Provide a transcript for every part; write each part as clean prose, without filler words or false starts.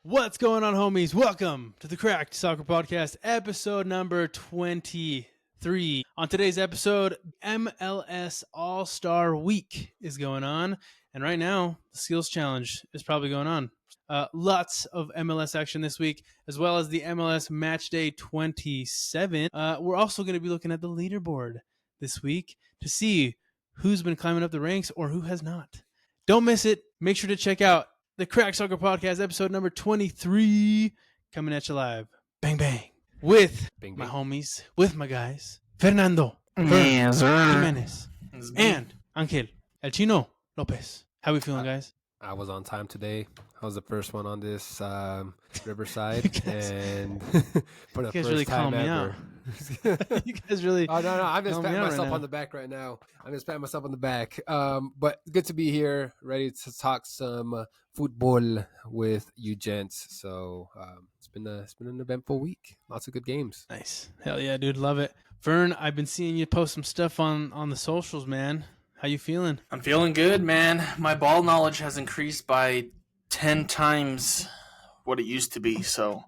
What's going on, homies? Welcome to the Cracked Soccer Podcast, episode number 23. On today's episode, MLS All-Star Week is going on, and right now, the Skills Challenge is probably going on. Lots of MLS action this week, as well as the MLS Matchday 27. We're also going to be looking at the leaderboard this week to see who's been climbing up the ranks or who has not. Don't miss it. Make sure to check out the Crack Soccer Podcast, episode number 23, coming at you live. Bang, bang. With my homies, with my guys, Fernando, Fern Jimenez, and Angel, El Chino Lopez. How we feeling, guys? I was on time today. I was the first one on this Riverside, and for the You guys first really time calling me ever. You guys really... Oh, no, I'm just calling me patting out myself right on the back right now. I'm just patting myself on the back. But good to be here, ready to talk some football with you gents. So it's been an eventful week. Lots of good games. Nice. Hell yeah, dude. Love it. Fern, I've been seeing you post some stuff on the socials, man. How you feeling? I'm feeling good, man. My ball knowledge has increased by 10 times what it used to be. So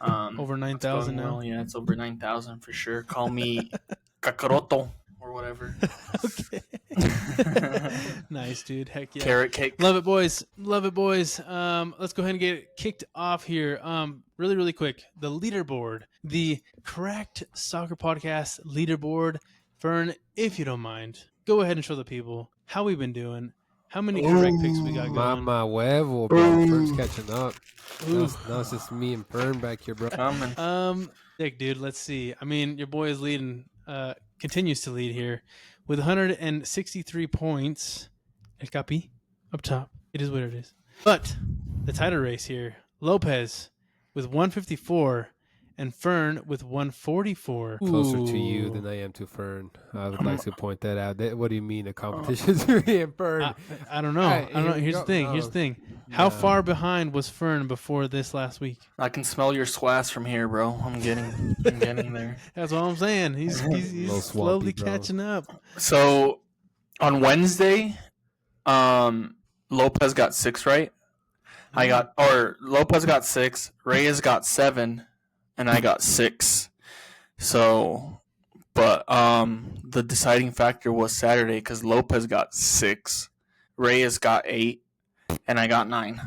Over 9,000 now. well. Yeah, it's over 9,000 for sure. Call me Kakaroto or whatever. Okay. Nice, dude. Heck yeah. Carrot cake. Love it, boys. Love it, boys. Let's go ahead and get it kicked off here. Really quick. The leaderboard. The Cracked Soccer Podcast leaderboard. Fern, if you don't mind, go ahead and show the people how we've been doing. How many correct picks we got going. Mama huevo, bro. Fern's catching up. Now it's just me and Fern back here, bro. Coming. Dick, dude, let's see. I mean, your boy is leading, continues to lead here with 163 points. El Capi, up top. It is what it is. But the title race here, Lopez with 154 and Fern with 144. Closer to you than I am to Fern. I would like to point that out. What do you mean the competition is me and Fern? I don't know. I don't know. Here's the thing. How far behind was Fern before this last week? I can smell your swass from here, bro. I'm getting there. That's what I'm saying. He's slowly catching up. So on Wednesday, Lopez got 6 right. Lopez got 6, Reyes got 7, and I got 6. So, but the deciding factor was Saturday because Lopez got 6, Reyes got 8, and I got 9.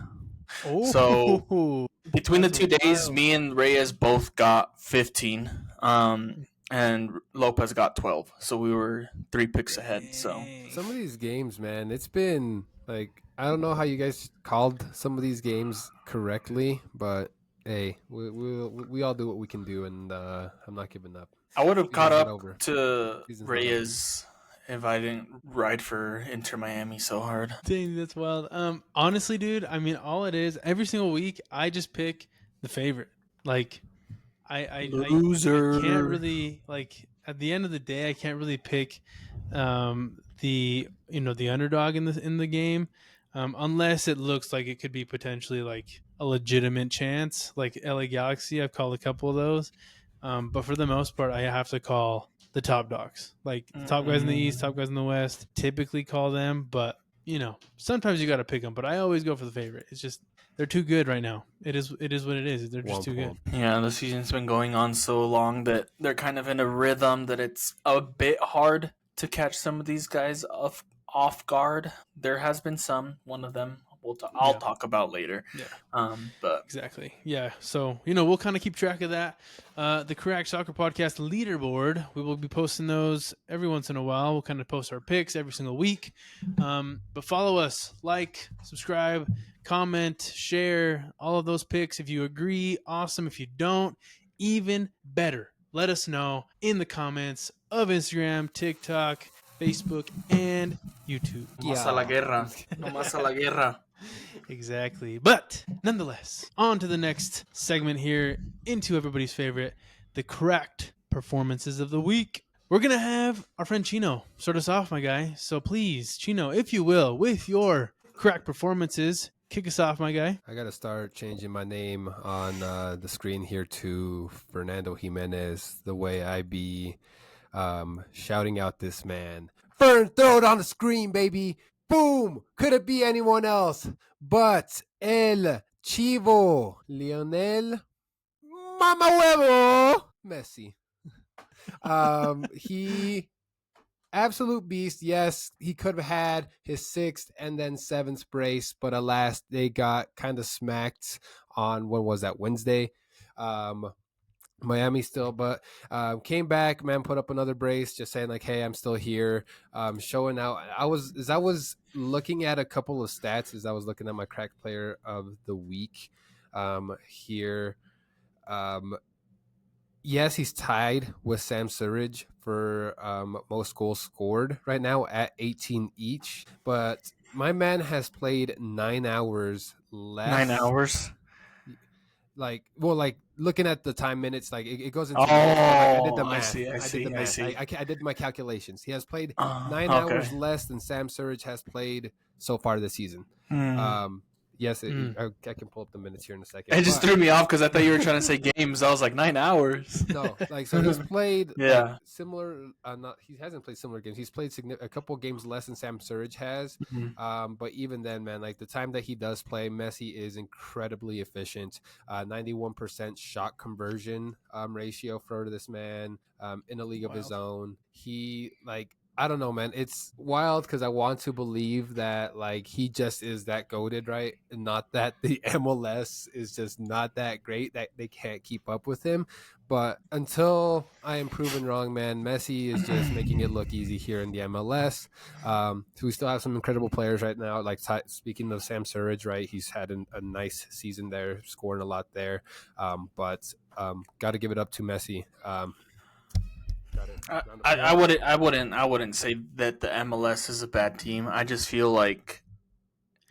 Oh. So between the 2 days, me and Reyes both got 15, and Lopez got 12. So we were 3 picks ahead. So some of these games, man, it's been like I don't know how you guys called some of these games correctly, but hey, we all do what we can do, and I'm not giving up. I would have caught up to Reyes if I didn't ride for Inter Miami so hard. Dang, that's wild. Honestly, dude, I mean, all it is, every single week, I just pick the favorite. Like, I can't really, like, at the end of the day, I can't really pick the underdog in the game, unless it looks like it could be potentially like a legitimate chance, like LA Galaxy. I've called a couple of those, but for the most part, I have to call the top dogs, like the top guys in the East, top guys in the West. Typically call them, but sometimes you got to pick them. But I always go for the favorite. It's just they're too good right now. It is what it is. They're just too good. Yeah, the season's been going on so long that they're kind of in a rhythm that it's a bit hard to catch some of these guys off guard. There has been one of them I'll talk about later. Yeah. But exactly. Yeah. So, we'll kind of keep track of that. The Crack Soccer Podcast leaderboard, we will be posting those every once in a while. We'll kind of post our picks every single week. But follow us, like, subscribe, comment, share all of those picks. If you agree, awesome. If you don't, even better. Let us know in the comments of Instagram, TikTok, Facebook, and YouTube. Nomás a la guerra. Nomás a la guerra. Exactly. But nonetheless, on to the next segment here into everybody's favorite, the Cracked Performances of the Week. We're going to have our friend Chino start us off, my guy. So please, Chino, if you will, with your Cracked Performances, kick us off, my guy. I got to start changing my name on the screen here to Fernando Jimenez, the way I be shouting out this man. Fern, throw it on the screen, baby. Boom! Could it be anyone else but El Chivo, Lionel Mama Huevo Messi. He absolute beast. Yes, he could have had his sixth and then seventh brace, but alas, they got kind of smacked on when was that Wednesday. Miami still, but came back, man, put up another brace, just saying like, hey, I'm still here, showing out. I was looking at a couple of stats as I was looking at my crack player of the week here. Yes, he's tied with Sam Surridge for most goals scored right now at 18 each, but my man has played 9 hours less. 9 hours? Like looking at the time minutes, like it goes into I did the I math. see. I did my calculations. He has played 9 Okay. hours less than Sam Surridge has played so far this season. Yes, I can pull up the minutes here in a second. It just threw me off because I thought you were trying to say games. I was like 9 hours. No, like so he's played Yeah. similar. Not he hasn't played similar games. He's played a couple games less than Sam Surridge has. But even then, man, like the time that he does play, Messi is incredibly efficient. 91% shot conversion ratio for this man in a league of his own. He like. I don't know, man. It's wild because I want to believe that like he just is that goated, right? And not that the MLS is just not that great that they can't keep up with him. But until I am proven wrong, man, Messi is just making it look easy here in the MLS. So we still have some incredible players right now. Like speaking of Sam Surridge, right? He's had a nice season there, scoring a lot there. But got to give it up to Messi. I wouldn't say that the MLS is a bad team. I just feel like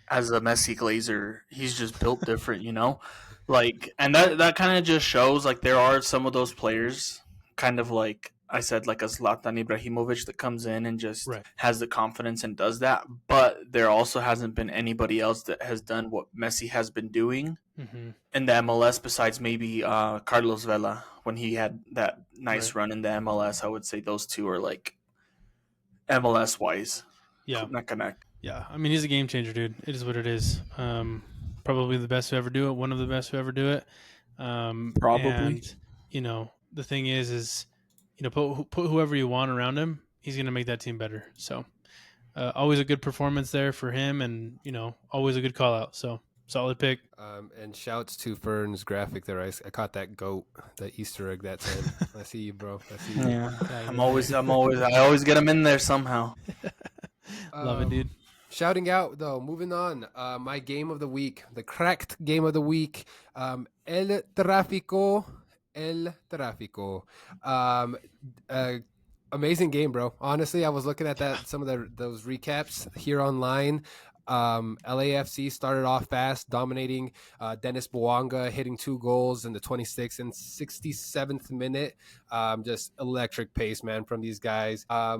as a Messi Glazer, he's just built different, you know? Like, and that kind of just shows like there are some of those players, kind of like I said, like a Zlatan Ibrahimovic that comes in and just has the confidence and does that. But there also hasn't been anybody else that has done what Messi has been doing in the MLS besides maybe Carlos Vela when he had that nice run in the MLS. I would say those two are like MLS wise. Yeah. Neck and neck. Yeah. I mean, he's a game changer, dude. It is what it is. Probably the best to ever do it. One of the best to ever do it. Probably. And, you know, the thing is, you know, put whoever you want around him. He's going to make that team better. So always a good performance there for him and, you know, always a good call out. So solid pick. And shouts to Fern's graphic there. I caught that goat, that Easter egg that time. I see you, bro. I see you. Yeah. I always get him in there somehow. Love it, dude. Shouting out though, moving on. My game of the week, the cracked game of the week. El Tráfico. Amazing game, bro. Honestly, I was looking at some of those recaps here online. LAFC started off fast, dominating. Dennis Bouanga hitting 2 goals in the 26th and 67th minute. Just electric pace, man, from these guys. I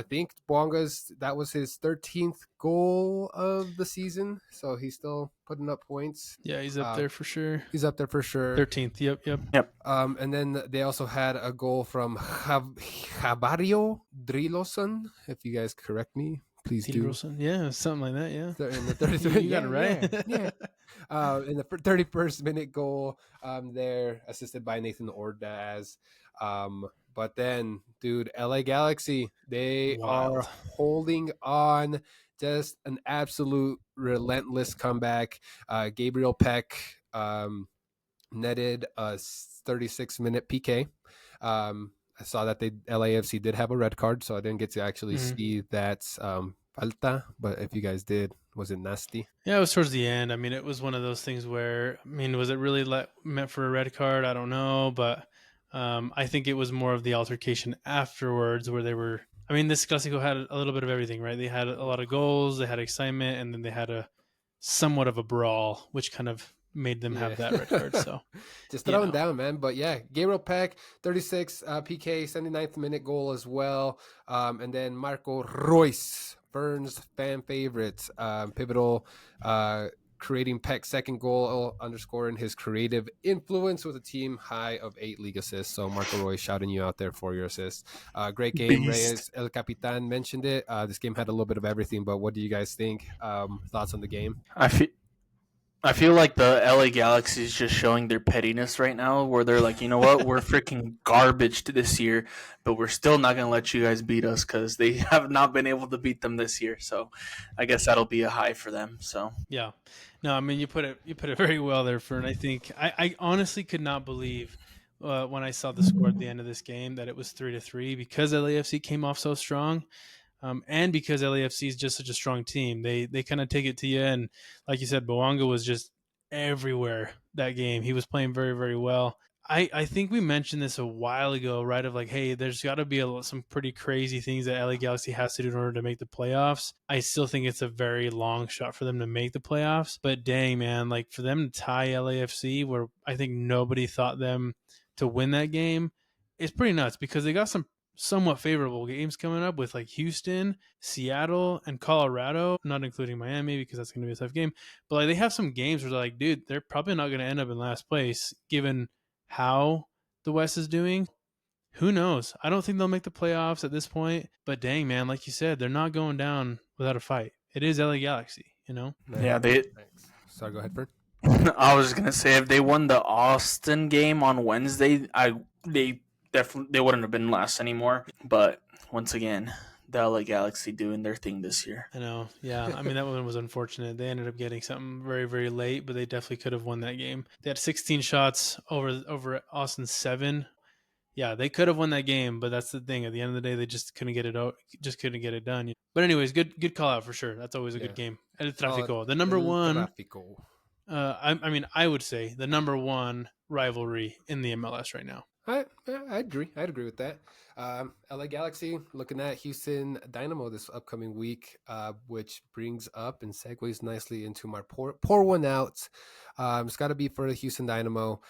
think that was his 13th goal of the season, so he's still putting up points. Yeah, he's up there for sure. 13th. Yep. And then they also had a goal from Javario Driloson, if you guys correct me. Please do. Yeah, something like that. Yeah. In the 33rd, you got it right. Yeah. In the 31st minute goal, there assisted by Nathan Ordaz. But then, dude, LA Galaxy, they are holding on. Just an absolute relentless comeback. Gabriel Peck netted a 36-minute PK. I saw that LAFC did have a red card, so I didn't get to actually see that falta. But if you guys did, was it nasty? Yeah, it was towards the end. I mean, it was one of those things where, I mean, was it really meant for a red card? I don't know, but I think it was more of the altercation afterwards where they were. I mean, this Clásico had a little bit of everything, right? They had a lot of goals, they had excitement, and then they had a somewhat of a brawl, which kind of made them have that red card. So just throwing down, man. But yeah, Gabriel Peck, 36 PK, 79th minute goal as well. And then Marco Royce, Fern's fan favorite, pivotal, creating Peck's second goal, underscoring his creative influence with a team high of 8 league assists. So Marco Royce shouting you out there for your assists. Great game. Reyes, El Capitan mentioned it. This game had a little bit of everything, but what do you guys think? Thoughts on the game? I feel like the LA Galaxy is just showing their pettiness right now, where they're like, you know what, we're freaking garbage this year, but we're still not going to let you guys beat us because they have not been able to beat them this year. So I guess that'll be a high for them. So Yeah, no, I mean you put it very well there, Fern. I think I honestly could not believe when I saw the score at the end of this game that it was 3-3 because LAFC came off so strong. And because LAFC is just such a strong team, they kind of take it to you. And like you said, Boanga was just everywhere that game. He was playing very, very well. I think we mentioned this a while ago, right? Of like, hey, there's got to be some pretty crazy things that LA Galaxy has to do in order to make the playoffs. I still think it's a very long shot for them to make the playoffs. But dang, man, like for them to tie LAFC, where I think nobody thought them to win that game, it's pretty nuts because they got some somewhat favorable games coming up with like Houston, Seattle, and Colorado, not including Miami because that's going to be a tough game. But like they have some games where they're like, dude, they're probably not going to end up in last place given how the West is doing. Who knows? I don't think they'll make the playoffs at this point. But dang, man, like you said, they're not going down without a fight. It is LA Galaxy, you know? yeah, they. Thanks. Sorry, go ahead, Fern. I was gonna say if they won the Austin game on Wednesday, they definitely they wouldn't have been last anymore. But once again, the LA Galaxy doing their thing this year. I know. Yeah. I mean, that one was unfortunate. They ended up getting something very, very late, but they definitely could have won that game. They had 16 shots over Austin's 7. Yeah, they could have won that game, but that's the thing. At the end of the day, they just couldn't get it out. Just couldn't get it done. But anyways, good call out for sure. That's always a good game. El Tráfico, the number one. Tráfico. I mean, I would say the number one rivalry in the MLS right now. I agree. I'd agree with that. LA Galaxy looking at Houston Dynamo this upcoming week, which brings up and segues nicely into my pour one out. It's got to be for the Houston Dynamo.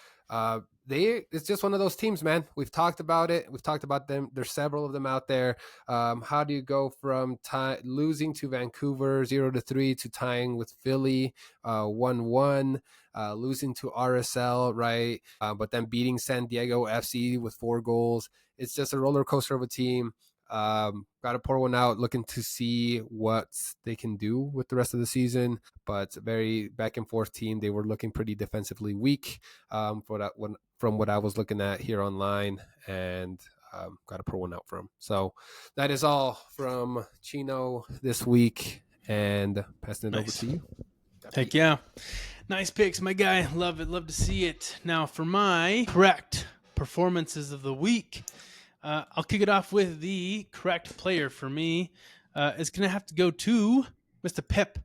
It's just one of those teams, man. We've talked about it. We've talked about them. There's several of them out there. How do you go from losing to Vancouver 0-3 to tying with Philly 1-1, losing to RSL, right? But then beating San Diego FC with 4 goals. It's just a roller coaster of a team. Got to pour one out, looking to see what they can do with the rest of the season. But very back and forth team. They were looking pretty defensively weak from what I was looking at here online, and got to pour one out for them. So that is all from Chino this week, and passing it over to you. Heck yeah. Nice picks, my guy. Love it. Love to see it. Now for my correct performances of the week, I'll kick it off with the correct player for me. It's going to have to go to Mr. Pep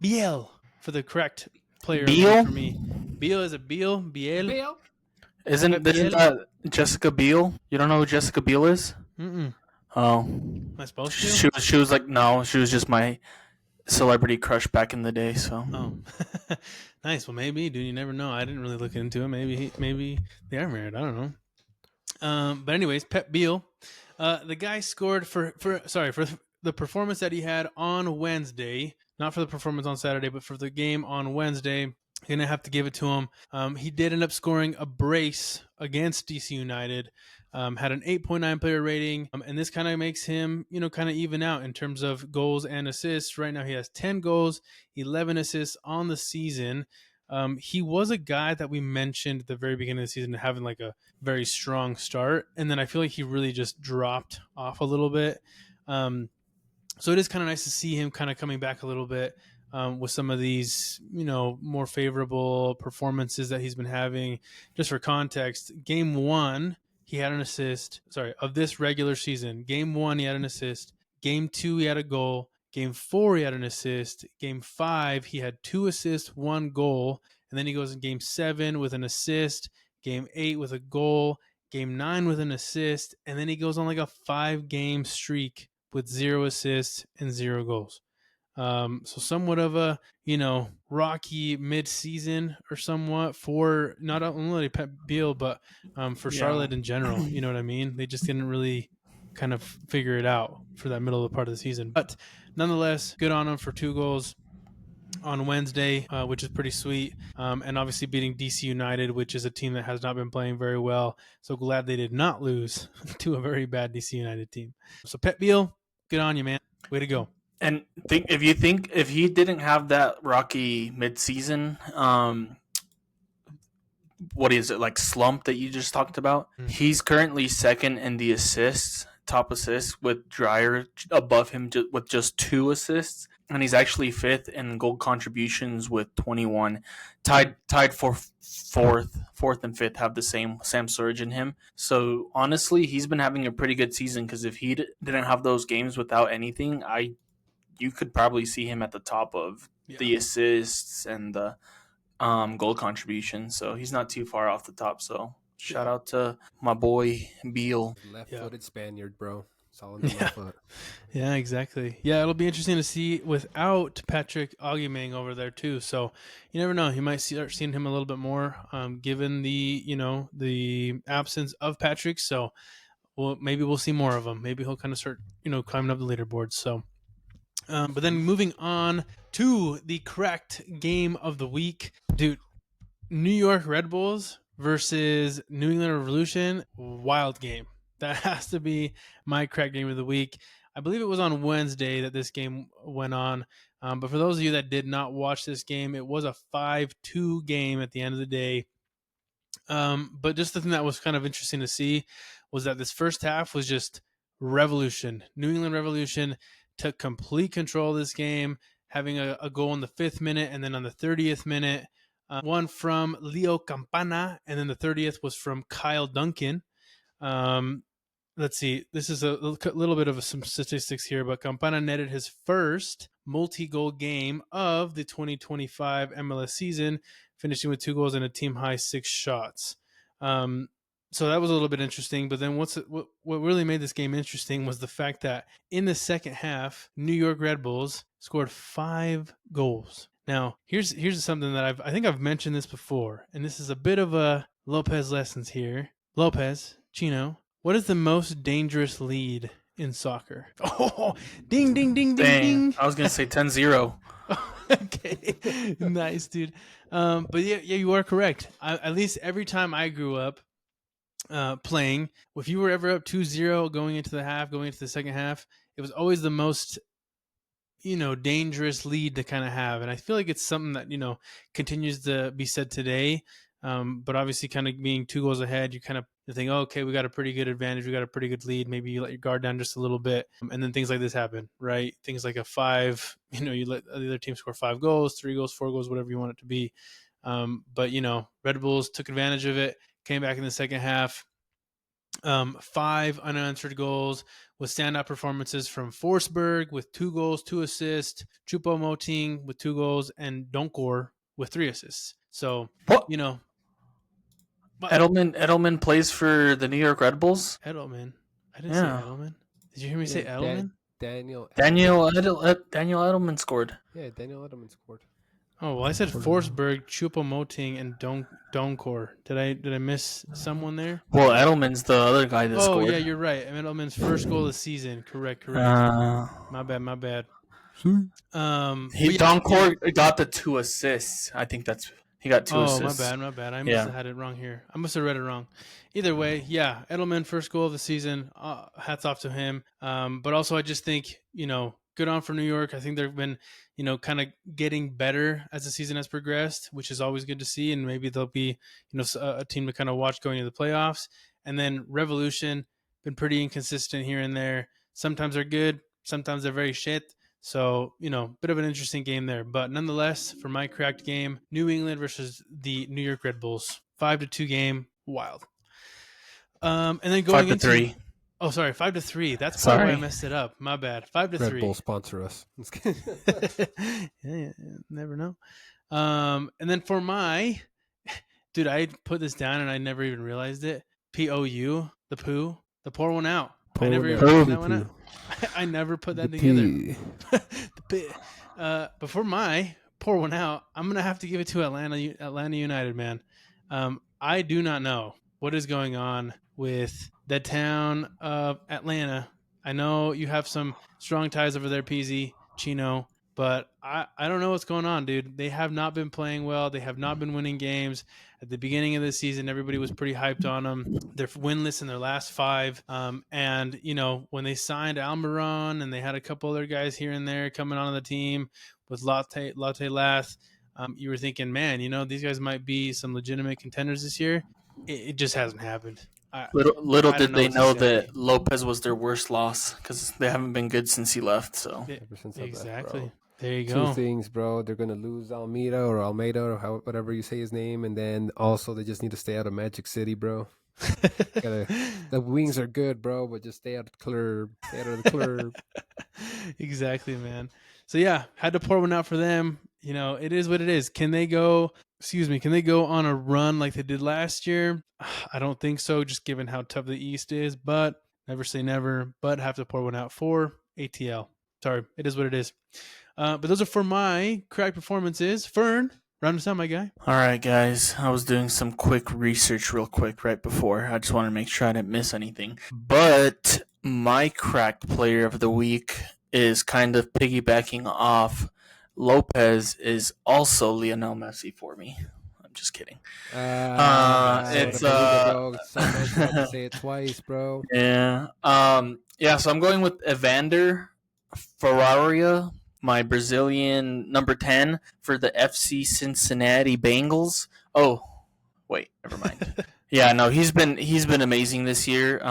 Biel for the correct player Biel? for me. Biel is a Biel? Biel? Isn't that Jessica Biel? You don't know who Jessica Biel is? Mm-mm. Oh. Am I supposed to? She was like, no, she was just my celebrity crush back in the day. So. Oh. Nice. Well, maybe, dude. You never know. I didn't really look into it. Maybe they are married. I don't know. But anyways, Pep Biel, the guy scored for the performance that he had on Wednesday, not for the performance on Saturday, but for the game on Wednesday. Gonna have to give it to him. He did end up scoring a brace against DC United. Had an 8.9 player rating, and this kind of makes him, kind of even out in terms of goals and assists. Right now, he has 10 goals, 11 assists on the season. He was a guy that we mentioned at the very beginning of the season having like a very strong start, and then I feel like he really just dropped off a little bit. So it is kind of nice to see him kind of coming back a little bit with some of these, more favorable performances that he's been having. Just for context, Game 1, he had an assist. Of this regular season, Game 1, he had an assist. Game 2, he had a goal. Game 4, he had an assist. Game 5, he had 2 assists, 1 goal. And then he goes in Game 7 with an assist. Game 8 with a goal. Game 9 with an assist. And then he goes on like a 5-game streak with 0 assists and 0 goals. So somewhat of a, rocky mid-season or somewhat for not only Pep Biel, but for Charlotte in general. You know what I mean? They just didn't really kind of figure it out for that middle of the part of the season. But nonetheless, good on him for 2 goals on Wednesday, which is pretty sweet. And obviously beating DC United, which is a team that has not been playing very well. So glad they did not lose to a very bad DC United team. So Pep Biel, good on you, man. Way to go. And if he didn't have that rocky midseason, what is it, like, slump that you just talked about? He's currently second in the top assists, with Dreyer above him with just 2 assists, and he's actually fifth in goal contributions with 21. Tied for fourth and fifth have the same Sam Surge in him. So honestly, he's been having a pretty good season, because if he didn't have those games without anything, you could probably see him at the top of the assists and the goal contribution. So he's not too far off the top. So shout out to my boy Beal. Left-footed Spaniard, bro. Solid on the left foot. Yeah, exactly. Yeah, it'll be interesting to see without Patrick Augimeng over there too. So you never know. You might start seeing him a little bit more, given the absence of Patrick. So maybe we'll see more of him. Maybe he'll kind of start climbing up the leaderboard. So. But then moving on to the correct game of the week, dude. New York Red Bulls versus New England Revolution. Wild game. That has to be my correct game of the week. I believe it was on Wednesday that this game went on. But for those of you that did not watch this game, it was a 5-2 game at the end of the day. But just the thing that was kind of interesting to see was that this first half was just Revolution. New England Revolution took complete control of this game, having a goal in the 5th minute, and then on the 30th minute, one from Leo Campana, and then the 30th was from Kyle Duncan. Let's see. This is a little bit of some statistics here, but Campana netted his first multi-goal game of the 2025 MLS season, finishing with 2 goals and a team-high 6 shots. So that was a little bit interesting. But then what really made this game interesting was the fact that in the second half, New York Red Bulls scored 5 goals. Now, here's something that I think I've mentioned this before, and this is a bit of a Lopez lessons here. Lopez, Chino, what is the most dangerous lead in soccer? Oh, ding, ding, ding, ding, ding. I was going to say 10-0. Okay, nice, dude. But yeah, you are correct. At least every time I grew up playing, if you were ever up 2-0 going into the second half, it was always the most dangerous lead to kind of have. And I feel like it's something that continues to be said today. But obviously, kind of being 2 goals ahead, you kind of think, oh, okay, we got a pretty good advantage, we got a pretty good lead. Maybe you let your guard down just a little bit, and then things like this happen, right? Things like a 5, you let the other team score 5 goals, 3 goals, 4 goals, whatever you want it to be. But Red Bulls took advantage of it, came back in the second half. 5 unanswered goals with standout performances from Forsberg with 2 goals, 2 assists, Choupo-Moting with 2 goals, and Donkor with 3 assists. So, Edelman plays for the New York Red Bulls? Edelman? I didn't say Edelman. Did you hear me say Edelman? Daniel Edelman scored. Yeah, Daniel Edelman scored. Oh, well, I said Forsberg, Choupo-Moting, and Donkor. Did I miss someone there? Well, Edelman's the other guy that scored. Oh, yeah, you're right. Edelman's first goal of the season. Correct. My bad. Donkor got the 2 assists. I think he got 2 assists. Oh, my bad. I must have had it wrong here. I must have read it wrong. Either way, yeah, Edelman, first goal of the season. Hats off to him. But also, I just think, good on for New York. I think they've been, kind of getting better as the season has progressed, which is always good to see. And maybe they'll be, a team to kind of watch going into the playoffs. And then Revolution, been pretty inconsistent here and there. Sometimes they're good. Sometimes they're very shit. So, bit of an interesting game there. But nonetheless, for my correct game, New England versus the New York Red Bulls. 5-2 game. Wild. And then going 5-3. Oh, sorry, 5-3. That's probably why I messed it up. My bad. 5-3. Red Bull sponsor us. yeah, never know. And then for my, dude, I put this down and I never even realized it. POU, the poo, the pour one out. I never even put that one out. I never put that together. But for my pour one out, I'm gonna have to give it to Atlanta United, man. I do not know what is going on with the town of Atlanta. I know you have some strong ties over there, PZ, Chino, But I don't know what's going on, dude. They have not been playing well. They have not been winning games. At the beginning of the season, everybody was pretty hyped on them. They're winless in their last 5. And, when they signed Almiron and they had a couple other guys here and there coming on the team with Latte Lath, you were thinking, man, these guys might be some legitimate contenders this year. It just hasn't happened. Little I did don't know they what to know say. that Lopez was their worst loss because they haven't been good since he left. So Ever since I left, Exactly. bro. There you Two go. things, bro. They're gonna lose Almeida or whatever you say his name, and then also they just need to stay out of Magic City, bro. The wings are good, bro, but just stay out of the club. Stay out of the club. Exactly, man. So yeah, had to pour one out for them. It is what it is. Can they go on a run like they did last year? I don't think so, just given how tough the East is, but never say never, but have to pour one out for ATL. Sorry, it is what it is. But those are for my crack performances. Fern, round us out, my guy. all right, guys. I was doing some quick research real quick right before. I just wanted to make sure I didn't miss anything. But my cracked player of the week is kind of piggybacking off Lopez is also Lionel Messi for me. I'm just kidding. It's bro. Sometimes you have to say it twice, bro. yeah. So I'm going with Evander Ferraria, my Brazilian number 10 for the FC Cincinnati Bengals. Oh, wait, never mind. Yeah, no, he's been amazing this year.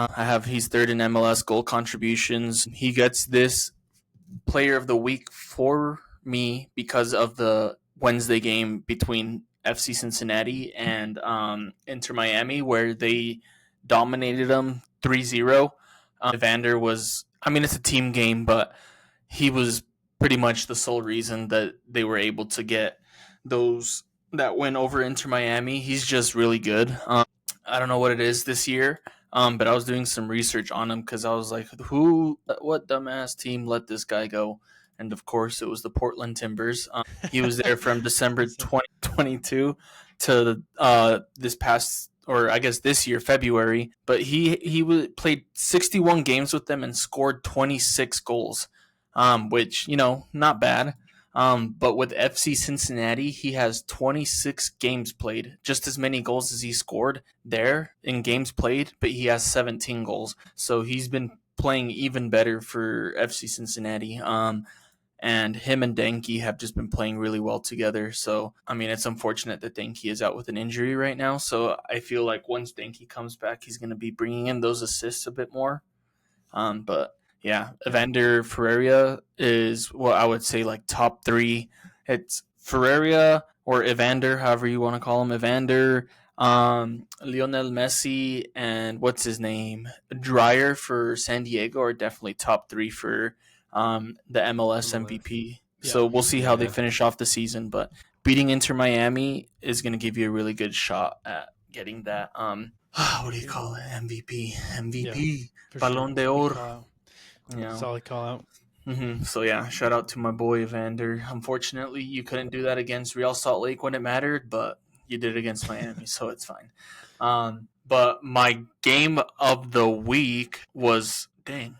He's third in MLS goal contributions. He gets this player of the week for me because of the Wednesday game between FC Cincinnati and Inter Miami, where they dominated them 3-0. Evander was, it's a team game, but he was pretty much the sole reason that they were able to get that win over Inter Miami. He's just really good. I don't know what it is this year, but I was doing some research on him because I was like, what dumbass team let this guy go? And of course, it was the Portland Timbers. He was there from December 2022 to this year, February. But he played 61 games with them and scored 26 goals, which, not bad. But with FC Cincinnati, he has 26 games played, just as many goals as he scored there in games played, but he has 17 goals. So he's been playing even better for FC Cincinnati. And him and Denke have just been playing really well together. So, it's unfortunate that Denke is out with an injury right now. So I feel like once Denke comes back, he's going to be bringing in those assists a bit more. But yeah, Evander Ferreira is what I would say like top 3. It's Ferreira or Evander, however you want to call him. Evander, Lionel Messi, and what's his name? Dreyer for San Diego are definitely top 3 for the MLS MVP. Yeah. So we'll see how they finish off the season. But beating Inter Miami is going to give you a really good shot at getting that. What do you call it? MVP, Yeah, Ballon d'Or. Solid call out. Mm-hmm. So yeah, shout out to my boy Evander. Unfortunately, you couldn't do that against Real Salt Lake when it mattered, but you did against Miami, so it's fine. But my game of the week was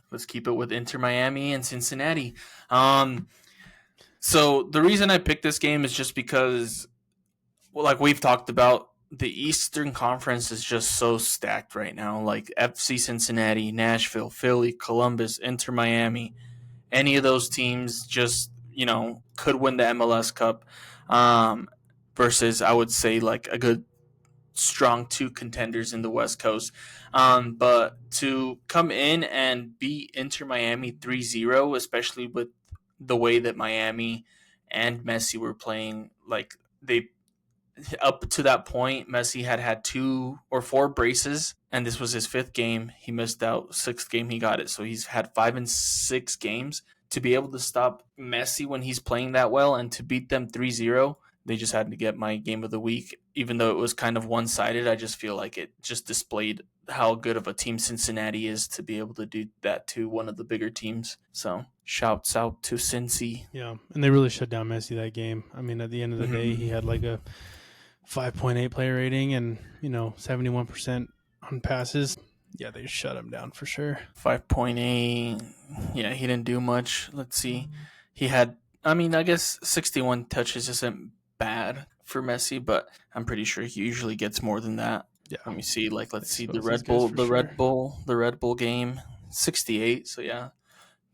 let's keep it with Inter Miami and Cincinnati. So the reason I picked this game is just because, like we've talked about, the Eastern Conference is just so stacked right now. Like FC Cincinnati, Nashville, Philly, Columbus, Inter Miami, any of those teams just, could win the MLS Cup. Versus, I would say, like a good strong 2 contenders in the West Coast. But to come in and beat Inter Miami 3-0, especially with the way that Miami and Messi were playing, like up to that point, Messi had 2 or 4 braces, and this was his 5th game. He missed out 6th game, he got it. So he's had 5 and 6 games. To be able to stop Messi when he's playing that well and to beat them 3-0, they just had to get my game of the week. Even though it was kind of one-sided, I just feel like it just displayed how good of a team Cincinnati is to be able to do that to one of the bigger teams. So shouts out to Cincy. Yeah, and they really shut down Messi that game. At the end of the day, he had like a 5.8 player rating and 71% on passes. Yeah, they shut him down for sure. 5.8. Yeah, he didn't do much. Let's see. He had I mean, I guess 61 touches isn't bad for Messi, but I'm pretty sure he usually gets more than that. Yeah. Let me see. Like, let's see the Expose these Red guys Bull, for the sure. Red Bull, the Red Bull game, 68. So yeah,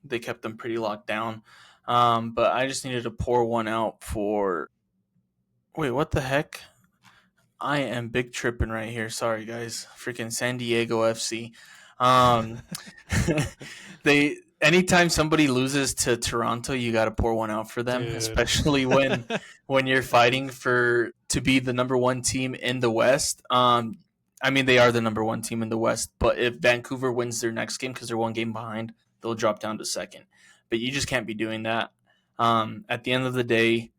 they kept them pretty locked down. But I just needed to pour one out for. Wait, what the heck? I am big tripping right here. Sorry, guys. Freaking San Diego FC. Um, they anytime somebody loses to Toronto, you got to pour one out for them, Dude. especially when you're fighting for to be the number one team in the West. I mean they are the number one team in the West, but if Vancouver wins their next game because they're one game behind, they'll drop down to second. But you just can't be doing that. At the end of the day,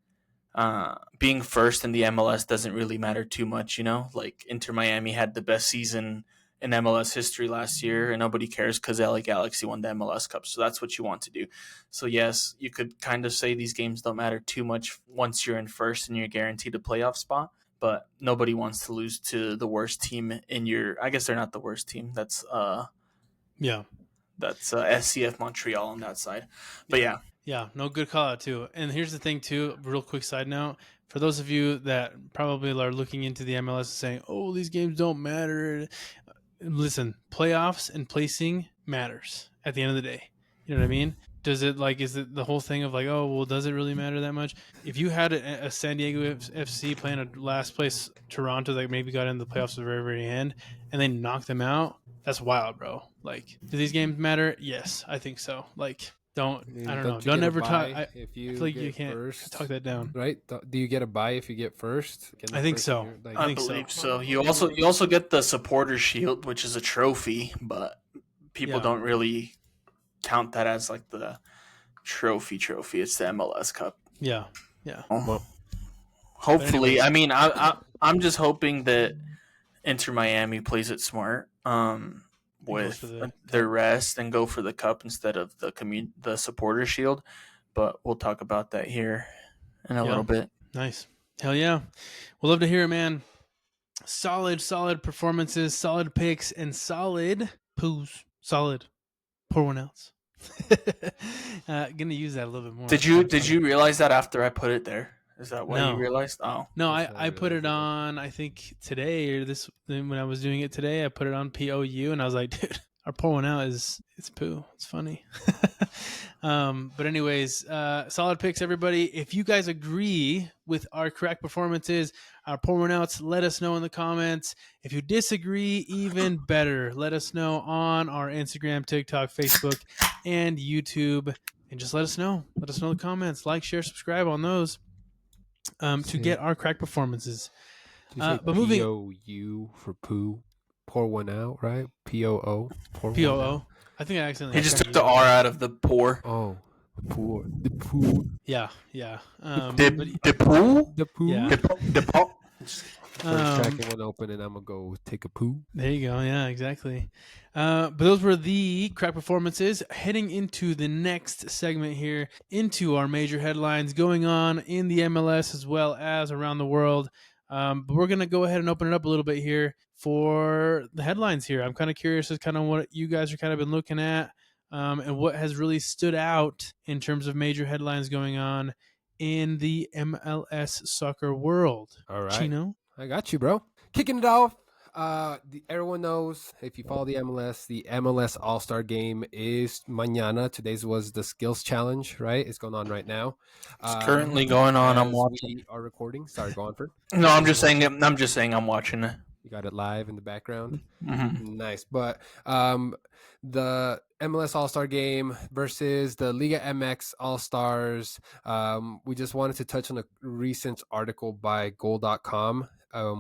being first in the MLS doesn't really matter too much, you know? Like Inter Miami had the best season in MLS history last year, and nobody cares because LA Galaxy won the MLS Cup. So that's what you want to do. So yes, you could kind of say these games don't matter too much once you're in first and you're guaranteed a playoff spot. But nobody wants to lose to the worst team in your. I guess they're not the worst team. That's Yeah. that's SCF Montreal on that side. But yeah. Yeah, no, good call out too. And here's the thing too, real quick side note. For those of you that probably are looking into the MLS and saying, oh, these games don't matter. Listen, playoffs and placing matters at the end of the day. You know what I mean? Does it is it the whole thing of like, oh, well, does it really matter that much? If you had a San Diego FC playing a last place Toronto that maybe got in the playoffs at the very, very end and they knocked them out, that's wild, bro. Like, do these games matter? Yes, I think so. Like, I don't know. Don't ever talk. If I you feel like get you can't first, talk that down. right? Do you get a bye if you get first? I think so. I believe so. You also get the supporter shield, which is a trophy, but people don't really count that as like the trophy. It's the MLS Cup. Yeah. Well, hopefully, I mean, I'm just hoping that Inter Miami plays it smart. With their rest and go for the cup instead of the supporter shield, but we'll talk about that here in a little bit. Nice. Hell yeah. We'll love to hear it, man. Solid performances, solid picks, and solid poos. Solid. Pour one else. Gonna use that a little bit more. Did you realize that after I put it there? Is that why you realized? Oh. No, I put it on, I think today or when I was doing it today, I put it on POU and I was like, dude, our pour one out it's poo. It's funny. But anyways, solid picks, everybody. If you guys agree with our correct performances, our pour one outs, let us know in the comments. If you disagree, even better. Let us know on our Instagram, TikTok, Facebook, and YouTube. And just let us know. Let us know in the comments. Like, share, subscribe on those. To get our crack performances. But moving POU for poo, pour one out, right? POO, POO. I think I accidentally. He just took the R out of the pour. Oh, the poo. Yeah. The poo. Yeah. The poo. Cracking one open, and I'm gonna go take a poo. There you go. Yeah, exactly. But those were the crack performances. Heading into the next segment here, into our major headlines going on in the MLS as well as around the world. But we're gonna go ahead and open it up a little bit here for the headlines here. I'm kind of curious as kind of what you guys are kind of been looking at, and what has really stood out in terms of major headlines going on in the MLS soccer world. All right, Chino. I got you, bro. Kicking it off. Everyone knows if you follow the MLS All-Star Game is mañana. Today's was the skills challenge, right? It's going on right now. It's currently going on. I'm watching. We are recording. Sorry, go on for. No, I'm just saying I'm watching it. You got it live in the background. Mm-hmm. Nice, but the MLS All-Star Game versus the Liga MX All-Stars. We just wanted to touch on a recent article by Goal.com.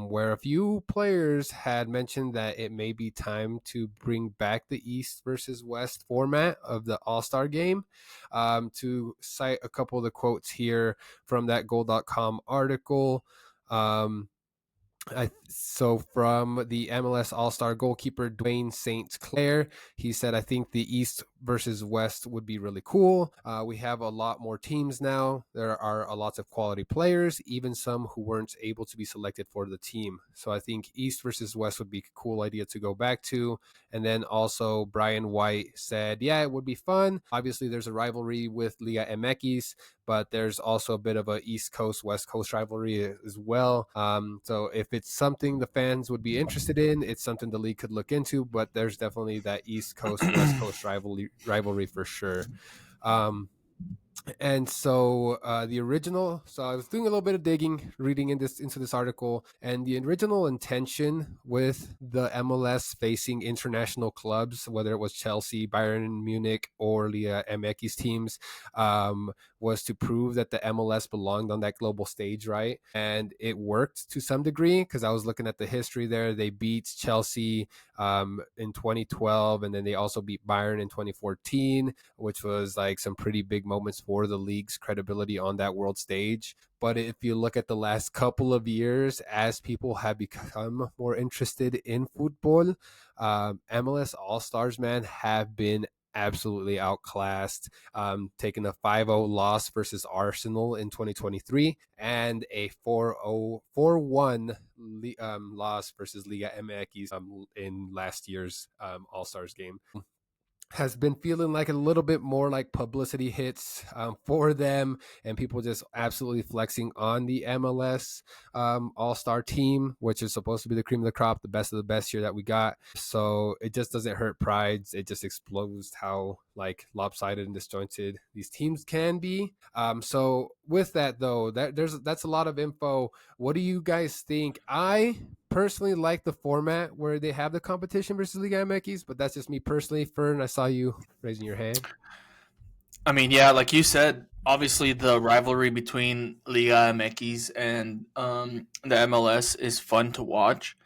Where a few players had mentioned that it may be time to bring back the East versus West format of the All-Star Game. To cite a couple of the quotes here from that Goal.com article. So from the MLS All-Star goalkeeper Dwayne St. Clair, he said, I think the East versus West would be really cool. We have a lot more teams now. There are a lot of quality players, even some who weren't able to be selected for the team. So I think East versus West would be a cool idea to go back to. And then also Brian White said, yeah, it would be fun. Obviously, there's a rivalry with Liga MX, but there's also a bit of a East Coast, West Coast rivalry as well. So if it's something the fans would be interested in, it's something the league could look into, but there's definitely that East Coast, West Coast rivalry for sure. And so the original, so I was doing a little bit of digging, reading into this article, and the original intention with the MLS facing international clubs, whether it was Chelsea, Bayern Munich, or Liga MX teams, was to prove that the MLS belonged on that global stage, right? And it worked to some degree, because I was looking at the history there. They beat Chelsea in 2012, and then they also beat Bayern in 2014, which was like some pretty big moments for the league's credibility on that world stage. But if you look at the last couple of years, as people have become more interested in football, MLS All-Stars, man, have been absolutely outclassed, taking a 5-0 loss versus Arsenal in 2023 and a 4-1 loss versus Liga MX in last year's All-Stars game. Has been feeling like a little bit more like publicity hits for them, and people just absolutely flexing on the MLS All-Star team, which is supposed to be the cream of the crop, the best of the best here that we got. So it just doesn't hurt prides. It just explodes how like lopsided and disjointed these teams can be. So with that though, that's a lot of info. What do you guys think? I personally like the format where they have the competition versus Liga MX, but that's just me personally. Fern, I saw you raising your hand. I mean, yeah, like you said, obviously the rivalry between Liga MX and the MLS is fun to watch.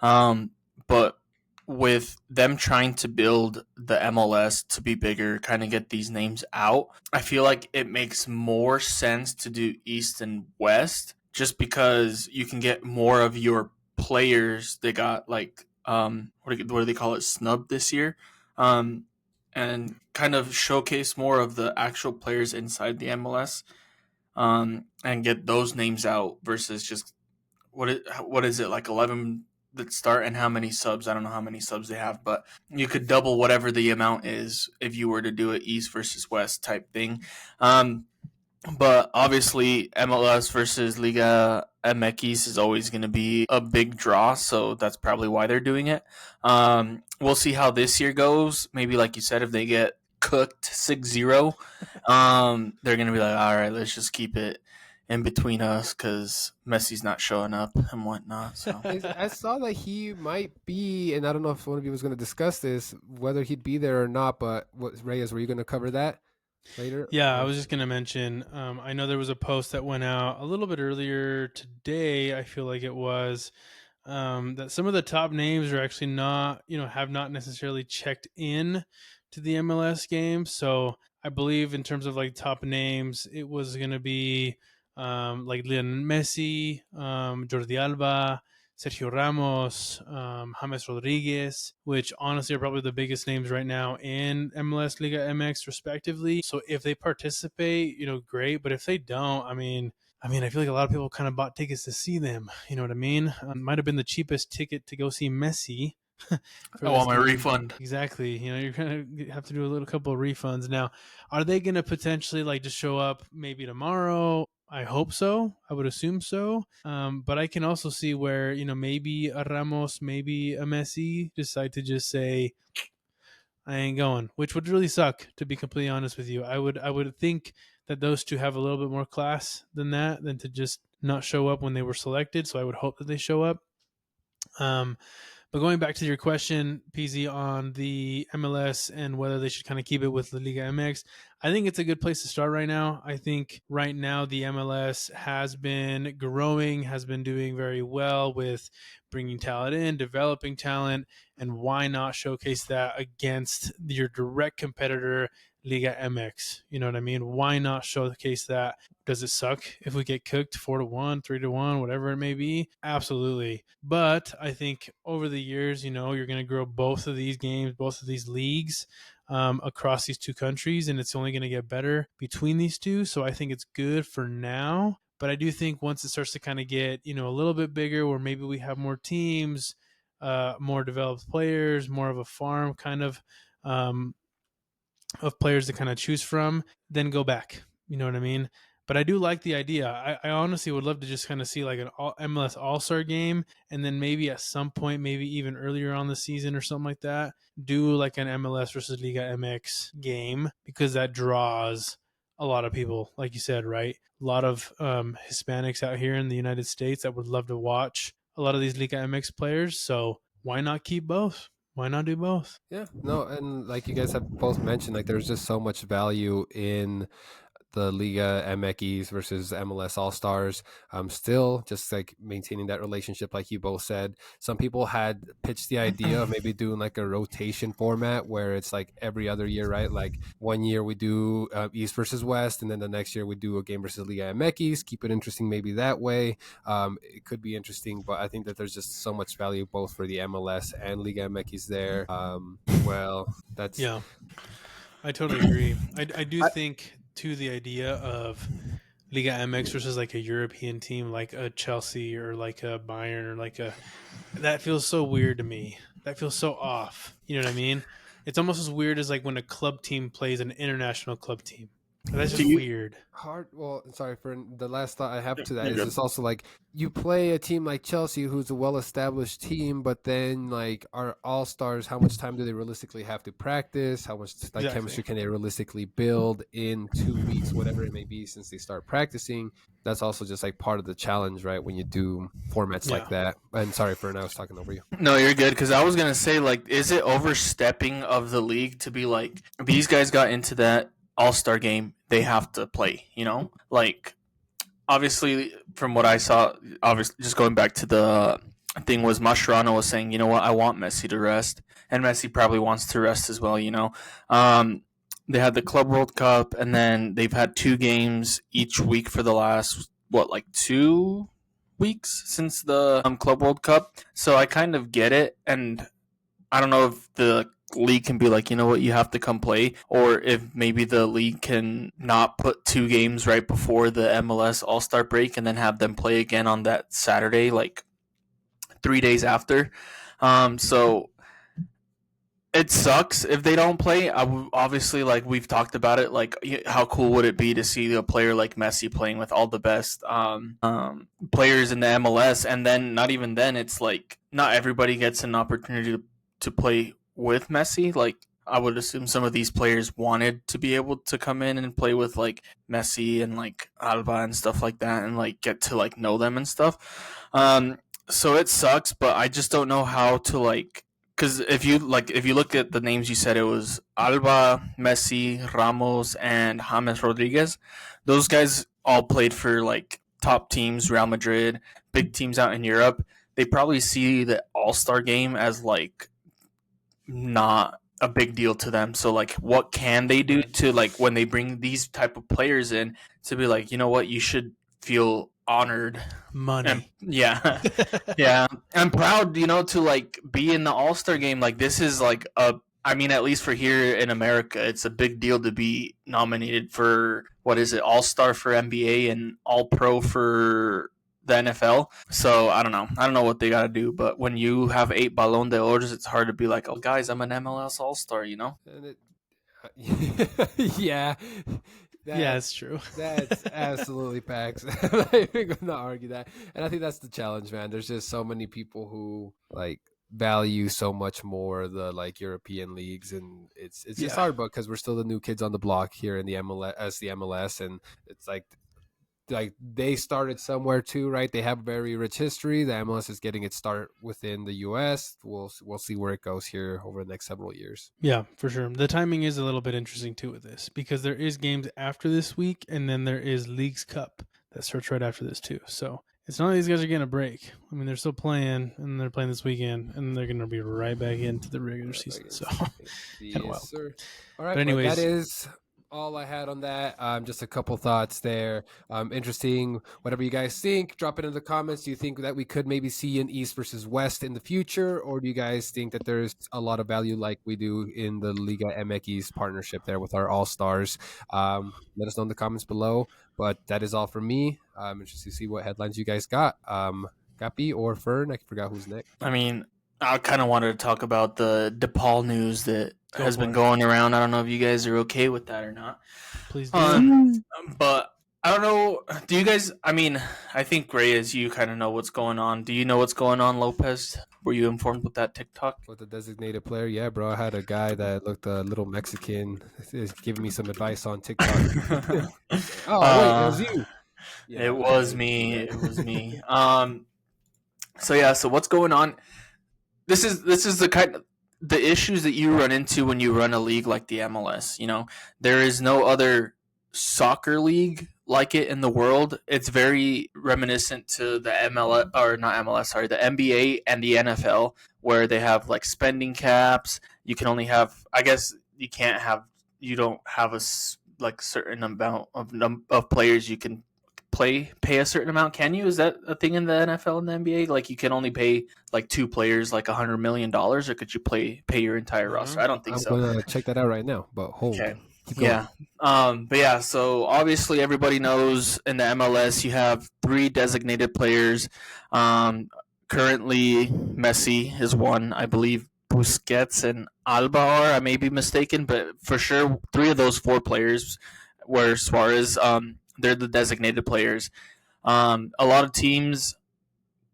But with them trying to build the MLS to be bigger, kind of get these names out, I feel like it makes more sense to do East and West, just because you can get more of your players. They got like what do they call it, snub this year, and kind of showcase more of the actual players inside the MLS, and get those names out versus just what is it, like 11 that start and how many subs? I don't know how many subs they have, but you could double whatever the amount is if you were to do it East versus West type thing. But obviously, MLS versus Liga MX is always going to be a big draw, so that's probably why they're doing it. We'll see how this year goes. Maybe, like you said, if they get cooked 6-0, they're going to be like, all right, let's just keep it in between us because Messi's not showing up and whatnot. So I saw that he might be, and I don't know if one of you was going to discuss this, whether he'd be there or not, but Reyes, were you going to cover that later? Yeah, I was just going to mention, I know there was a post that went out a little bit earlier today, I feel like it was, that some of the top names are actually not, have not necessarily checked in to the MLS game. So I believe in terms of like top names, it was going to be like Lionel Messi, Jordi Alba, Sergio Ramos, James Rodriguez, which honestly are probably the biggest names right now in MLS Liga MX respectively. So if they participate, great. But if they don't, I mean, I feel like a lot of people kind of bought tickets to see them. You know what I mean? Might have been the cheapest ticket to go see Messi. I want my refund. Exactly. You're going to have to do a couple of refunds. Now, are they going to potentially like just show up maybe tomorrow? I hope so. I would assume so. But I can also see where, maybe a Ramos, maybe a Messi decide to just say, I ain't going, which would really suck, to be completely honest with you. I would think that those two have a little bit more class than that, than to just not show up when they were selected. So I would hope that they show up. But going back to your question, PZ, on the MLS and whether they should kind of keep it with the Liga MX, I think it's a good place to start right now. I think right now the MLS has been growing, has been doing very well with bringing talent in, developing talent, and why not showcase that against your direct competitor, Liga MX? You know what I mean? Why not showcase that? Does it suck if we get cooked 4-1, 3-1, whatever it may be? Absolutely. But I think over the years, you're going to grow both of these games, both of these leagues. across these two countries, and it's only going to get better between these two. So I think it's good for now. But I do think once it starts to kind of get, a little bit bigger, where maybe we have more teams, more developed players, more of a farm kind of players to kind of choose from, then go back. You know what I mean? But I do like the idea. I honestly would love to just kind of see like an MLS All-Star Game, and then maybe at some point, maybe even earlier on the season or something like that, do like an MLS versus Liga MX game, because that draws a lot of people, like you said, right? A lot of Hispanics out here in the United States that would love to watch a lot of these Liga MX players. So why not keep both? Why not do both? Yeah, no, and like you guys have both mentioned, like there's just so much value in the Liga MX versus MLS All Stars. Still just like maintaining that relationship, like you both said. Some people had pitched the idea of maybe doing like a rotation format where it's like every other year, right? Like one year we do East versus West, and then the next year we do a game versus Liga MX. Keep it interesting, maybe that way. It could be interesting, but I think that there's just so much value both for the MLS and Liga MX there. That's yeah. I totally agree. I do think to the idea of Liga MX versus like a European team like a Chelsea or like a Bayern or like that feels so weird to me. That feels so off. You know what I mean? It's almost as weird as like when a club team plays an international club team. That's just weird. Well, sorry, for the last thought I have to that is it's also like you play a team like Chelsea, who's a well-established team, but then like our all-stars, how much time do they realistically have to practice? How much chemistry can they realistically build in 2 weeks, whatever it may be, since they start practicing? That's also just like part of the challenge, right? When you do formats like that. And sorry, Fern, I was talking over you. No, you're good, because I was gonna say, like, is it overstepping of the league to be like, these guys got into that All-Star game, they have to play, like, obviously from what I saw, obviously just going back to the thing, was Mascherano was saying, you know what, I want Messi to rest, and Messi probably wants to rest as well. They had the Club World Cup, and then they've had 2 games each week for the last 2 weeks since the Club World Cup. So I kind of get it, and I don't know if the league can be like, you know what, you have to come play, or if maybe the league can not put 2 games right before the MLS All-Star break and then have them play again on that Saturday, like 3 days after. So it sucks if they don't play. Obviously, like we've talked about it, like how cool would it be to see a player like Messi playing with all the best players in the MLS, and then not even then, it's like not everybody gets an opportunity to play with Messi. Like I would assume some of these players wanted to be able to come in and play with like Messi and like Alba and stuff like that, and like get to like know them and stuff. So it sucks, but I just don't know how to like, because if you look at the names you said, it was Alba, Messi, Ramos, and James Rodriguez. Those guys all played for like top teams, Real Madrid, big teams out in Europe. They probably see the All-Star game as like not a big deal to them. So like what can they do to, like, when they bring these type of players in, to be like, you know what, you should feel honored. Money. Yeah. Yeah. I'm proud, to like be in the All-Star game. Like this is like at least for here in America, it's a big deal to be nominated for, what is it, All-Star for NBA and All-Pro for the NFL. So I don't know what they got to do, but when you have 8 Ballon d'Ors, it's hard to be like, oh guys, I'm an MLS All-Star, And yeah. Yeah, it's true. That's absolutely facts. I'm going to argue that. And I think that's the challenge, man. There's just so many people who like value so much more the like European leagues, and it's just hard, but because we're still the new kids on the block here in the MLS, and it's like they started somewhere too, right? They have a very rich history. The MLS is getting its start within the US. We'll see where it goes here over the next several years. Yeah, for sure. The timing is a little bit interesting too with this, because there is games after this week, and then there is Leagues Cup that starts right after this too. So it's not like these guys are getting a break. I mean, they're still playing, and they're playing this weekend, and they're going to be right back into the regular season. So yes, wild. Sir. All right, but anyways, that is all I had on that. Just a couple thoughts there. Interesting. Whatever you guys think, drop it in the comments. Do you think that we could maybe see an East versus West in the future, or do you guys think that there's a lot of value like we do in the Liga MX partnership there with our All Stars? Let us know in the comments below. But that is all for me. Interested to see what headlines you guys got. Capi or Fern? I forgot who's next. I mean, I kind of wanted to talk about the De Paul news that has been it. going around. I don't know if you guys are okay with that or not. Please do. But I don't know. Do you guys? I mean, I think Reyes, you kind of know what's going on. Do you know what's going on, Lopez? Were you informed with that TikTok? With the designated player? Yeah, bro. I had a guy that looked a little Mexican is giving me some advice on TikTok. Wait, it was you. Yeah, it was me. It was me. So what's going on? This is the issues that you run into when you run a league like the MLS. You know, there is no other soccer league like it in the world. It's very reminiscent to the MLS, or not MLS, sorry, the NBA and the NFL, where they have like spending caps. You can only have, I guess, you don't have a like certain amount of players you can pay a certain amount. Can you? Is that a thing in the NFL and the NBA? Like you can only pay like 2 players like $100 million, or could you pay your entire roster? I don't think so. I'm gonna check that out right now. But okay. Yeah. But yeah, so obviously everybody knows in the MLS you have 3 designated players. Currently Messi is one, I believe Busquets and Alba are, I may be mistaken, but for sure 3 of those 4 players were Suarez. They're the designated players. A lot of teams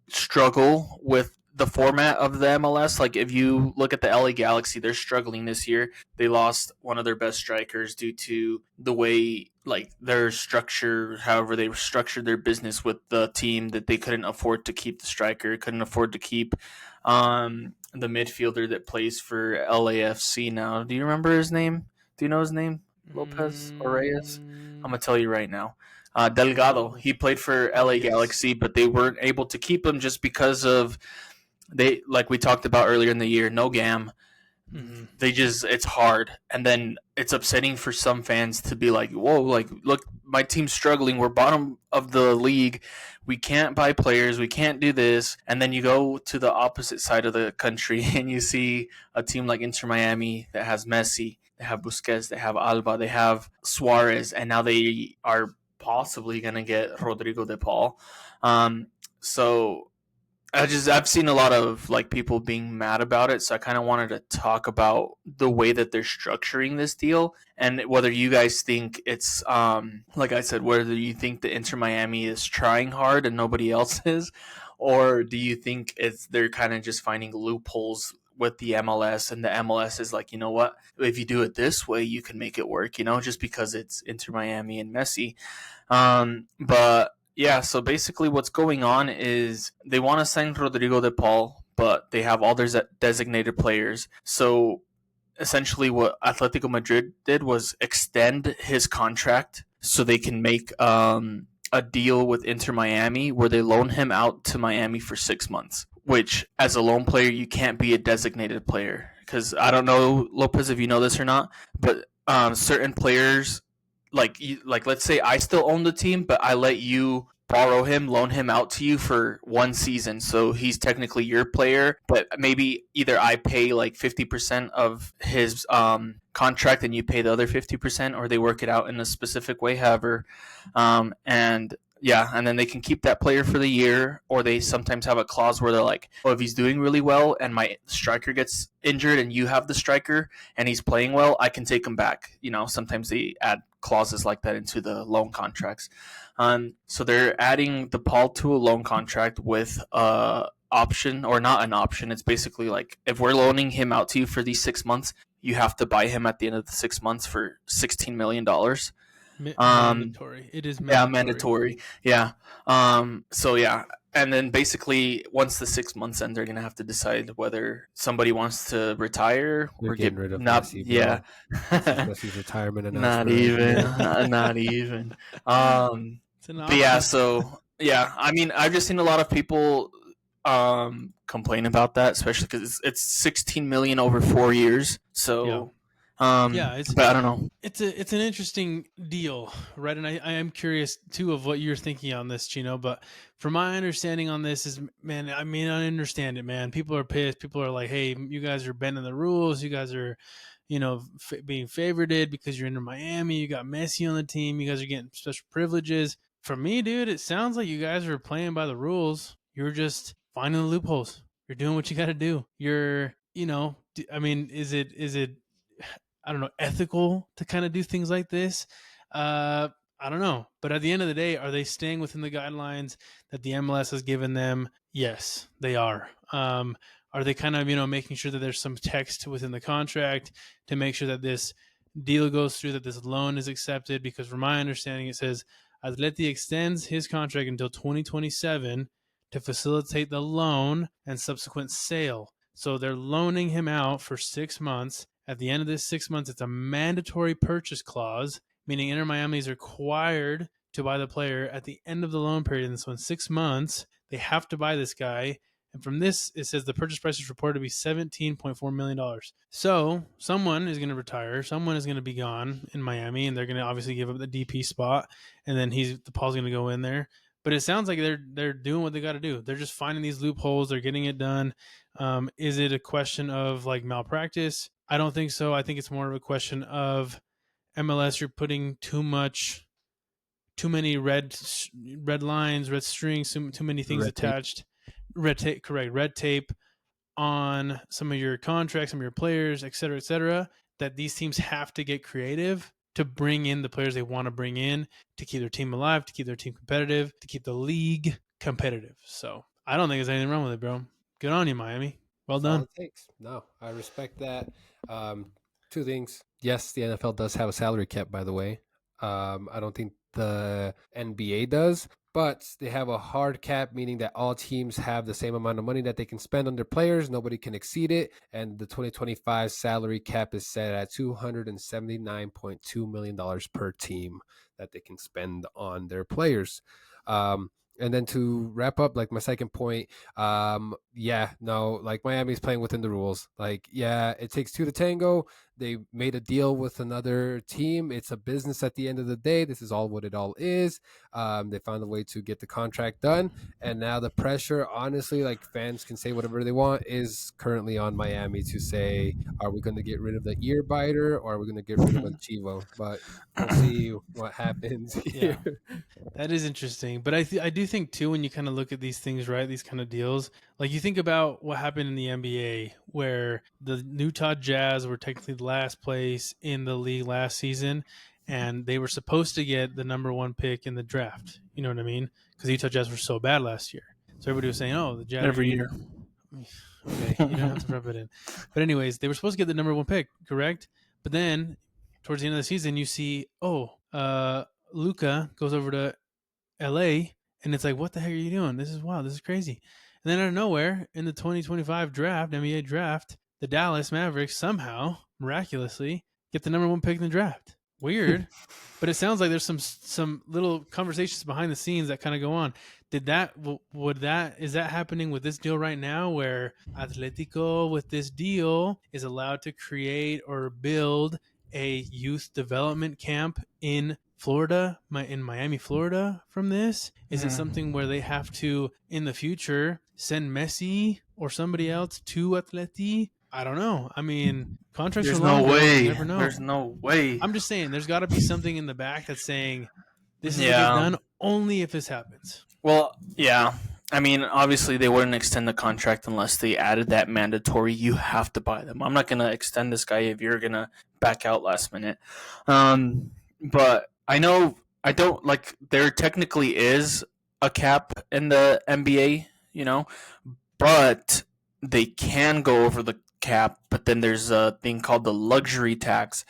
struggle with the format of the MLS. Like if you look at the LA Galaxy, they're struggling this year. They lost one of their best strikers due to the way like their structure, however they structured their business with the team, that they couldn't afford to keep the striker, couldn't afford to keep the midfielder that plays for LAFC now. Do you remember his name? Do you know his name? Lopez or Reyes? I'm gonna tell you right now. Delgado. He played for LA Galaxy, but they weren't able to keep him just because of like we talked about earlier in the year. No GAM. Mm-hmm. It's hard, and then it's upsetting for some fans to be like, "Whoa! Like, look, my team's struggling. We're bottom of the league. We can't buy players. We can't do this." And then you go to the opposite side of the country, and you see a team like Inter Miami that has Messi. They have Busquets, they have Alba, they have Suarez, and now they are possibly going to get Rodrigo De Paul. So I've seen a lot of like people being mad about it. So I kind of wanted to talk about the way that they're structuring this deal and whether you guys think it's, like I said, whether you think the Inter Miami is trying hard and nobody else is, or do you think they're kind of just finding loopholes with the MLS, and the MLS is like, you know what, if you do it this way, you can make it work, you know, just because it's Inter Miami and Messi. But yeah, so basically what's going on is they want to sign Rodrigo De Paul, but they have all their designated players. So essentially what Atletico Madrid did was extend his contract so they can make a deal with Inter Miami where they loan him out to Miami for 6 months, which as a loan player, you can't be a designated player. Because I don't know, Lopez, if you know this or not, but certain players, like let's say I still own the team, but I let you borrow him, loan him out to you for 1 season. So he's technically your player, but maybe either I pay like 50% of his contract and you pay the other 50%, or they work it out in a specific way, however. And then they can keep that player for the year, or they sometimes have a clause where they're like, oh, if he's doing really well and my striker gets injured and you have the striker and he's playing well, I can take him back. You know, sometimes they add clauses like that into the loan contracts. So they're adding De Paul to a loan contract with option, or not an option. It's basically like, if we're loaning him out to you for these 6 months, you have to buy him at the end of the 6 months for $16 million. Mandatory. It is mandatory. Yeah, mandatory. Yeah. So yeah, and then basically once the 6 months end, they're gonna have to decide whether somebody wants to retire or get rid of Messi. Yeah, Messi's retirement announcement. Not even. But yeah, so yeah, I mean, I've just seen a lot of people complain about that, especially because it's $16 million over 4 years. So. Yeah. But I don't know. It's an interesting deal, right? And I am curious too of what you're thinking on this, Chino. But from my understanding on this is, man, I mean, I understand it, man. People are pissed. People are like, hey, you guys are bending the rules. You guys are, being favorited because you're in Miami. You got Messi on the team. You guys are getting special privileges. For me, dude, it sounds like you guys are playing by the rules. You're just finding the loopholes. You're doing what you got to do. I mean, is it I don't know, ethical to kind of do things like this? I don't know. But at the end of the day, are they staying within the guidelines that the MLS has given them? Yes, they are. Are they kind of, making sure that there's some text within the contract to make sure that this deal goes through, that this loan is accepted? Because from my understanding, it says Atleti extends his contract until 2027 to facilitate the loan and subsequent sale. So they're loaning him out for 6 months. At the end of this 6 months, it's a mandatory purchase clause, meaning Inter Miami is required to buy the player at the end of the loan period. And so in 6 months, they have to buy this guy. And from this, it says the purchase price is reported to be $17.4 million. So someone is going to retire. Someone is going to be gone in Miami, and they're going to obviously give up the DP spot. And then De Paul's going to go in there. But it sounds like they're doing what they got to do. They're just finding these loopholes. They're getting it done. Is it a question of like malpractice? I don't think so. I think it's more of a question of MLS. You're putting too many red lines, red strings, too many things red attached. Tape. Red tape, correct? Red tape on some of your contracts, some of your players, et cetera, that these teams have to get creative to bring in the players they want to bring in to keep their team alive, to keep their team competitive, to keep the league competitive. So I don't think there's anything wrong with it, bro. Good on you, Miami. Well done. All it takes. No, I respect that. Two things. Yes, the NFL does have a salary cap, by the way. I don't think the NBA does, but they have a hard cap, meaning that all teams have the same amount of money that they can spend on their players. Nobody can exceed it. And the 2025 salary cap is set at $279.2 million per team that they can spend on their players. And then to wrap up, like my second point, like Miami's playing within the rules. Like, yeah, it takes two to tango. They made a deal with another team. It's a business at the end of the day. This is all what it all is. They found a way to get the contract done. And now the pressure, honestly, like fans can say whatever they want, is currently on Miami to say, are we going to get rid of the ear biter or are we going to get rid of a Chivo? But we'll see what happens here. Yeah. That is interesting. But I do think, too, when you kind of look at these things, right, these kind of deals, like you think about what happened in the NBA where the Utah Jazz were technically the last place in the league last season, and they were supposed to get the number one pick in the draft. You know what I mean? Because the Utah Jazz were so bad last year. So everybody was saying, oh, the Jazz. Every year. Okay, you don't have to rub it in. But anyways, they were supposed to get the number one pick, correct? But then towards the end of the season, you see, Luka goes over to LA, and it's like, what the heck are you doing? This is wild. This is crazy. And then out of nowhere, in the 2025 draft, NBA draft, the Dallas Mavericks somehow, miraculously, get the number one pick in the draft. Weird. But it sounds like there's some little conversations behind the scenes that kind of go on. Is that happening with this deal right now where Atletico with this deal is allowed to create or build a youth development camp in Florida, in Miami, Florida from this? Is it something where they have to, in the future, send Messi or somebody else to Atleti? I don't know. I mean, contracts There's are long. No way. You never know. There's no way. I'm just saying, there's got to be something in the back that's saying, this is what they've done only if this happens. Well, yeah. I mean, obviously they wouldn't extend the contract unless they added that mandatory, you have to buy them. I'm not going to extend this guy if you're going to back out last minute. But I know there technically is a cap in the NBA, but they can go over the cap. But then there's a thing called the luxury tax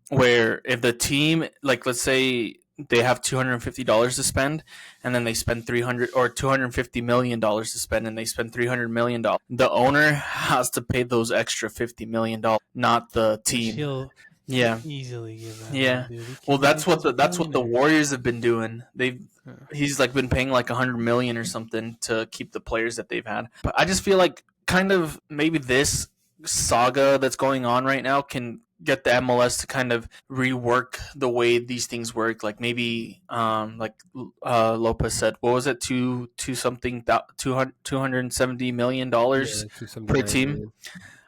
where if the team, like let's say they have $250 to spend and then they spend $300 or $250 million to spend and they spend $300 million, the owner has to pay those extra $50 million, not the team. He'll easily give that. Yeah. Well, that's what the Warriors have been doing. He's like been paying like $100 million or something to keep the players that they've had. But I just feel like kind of maybe this saga that's going on right now can get the MLS to kind of rework the way these things work. Like maybe, Lopez said, what was it, $270 million Yeah, per 279 team?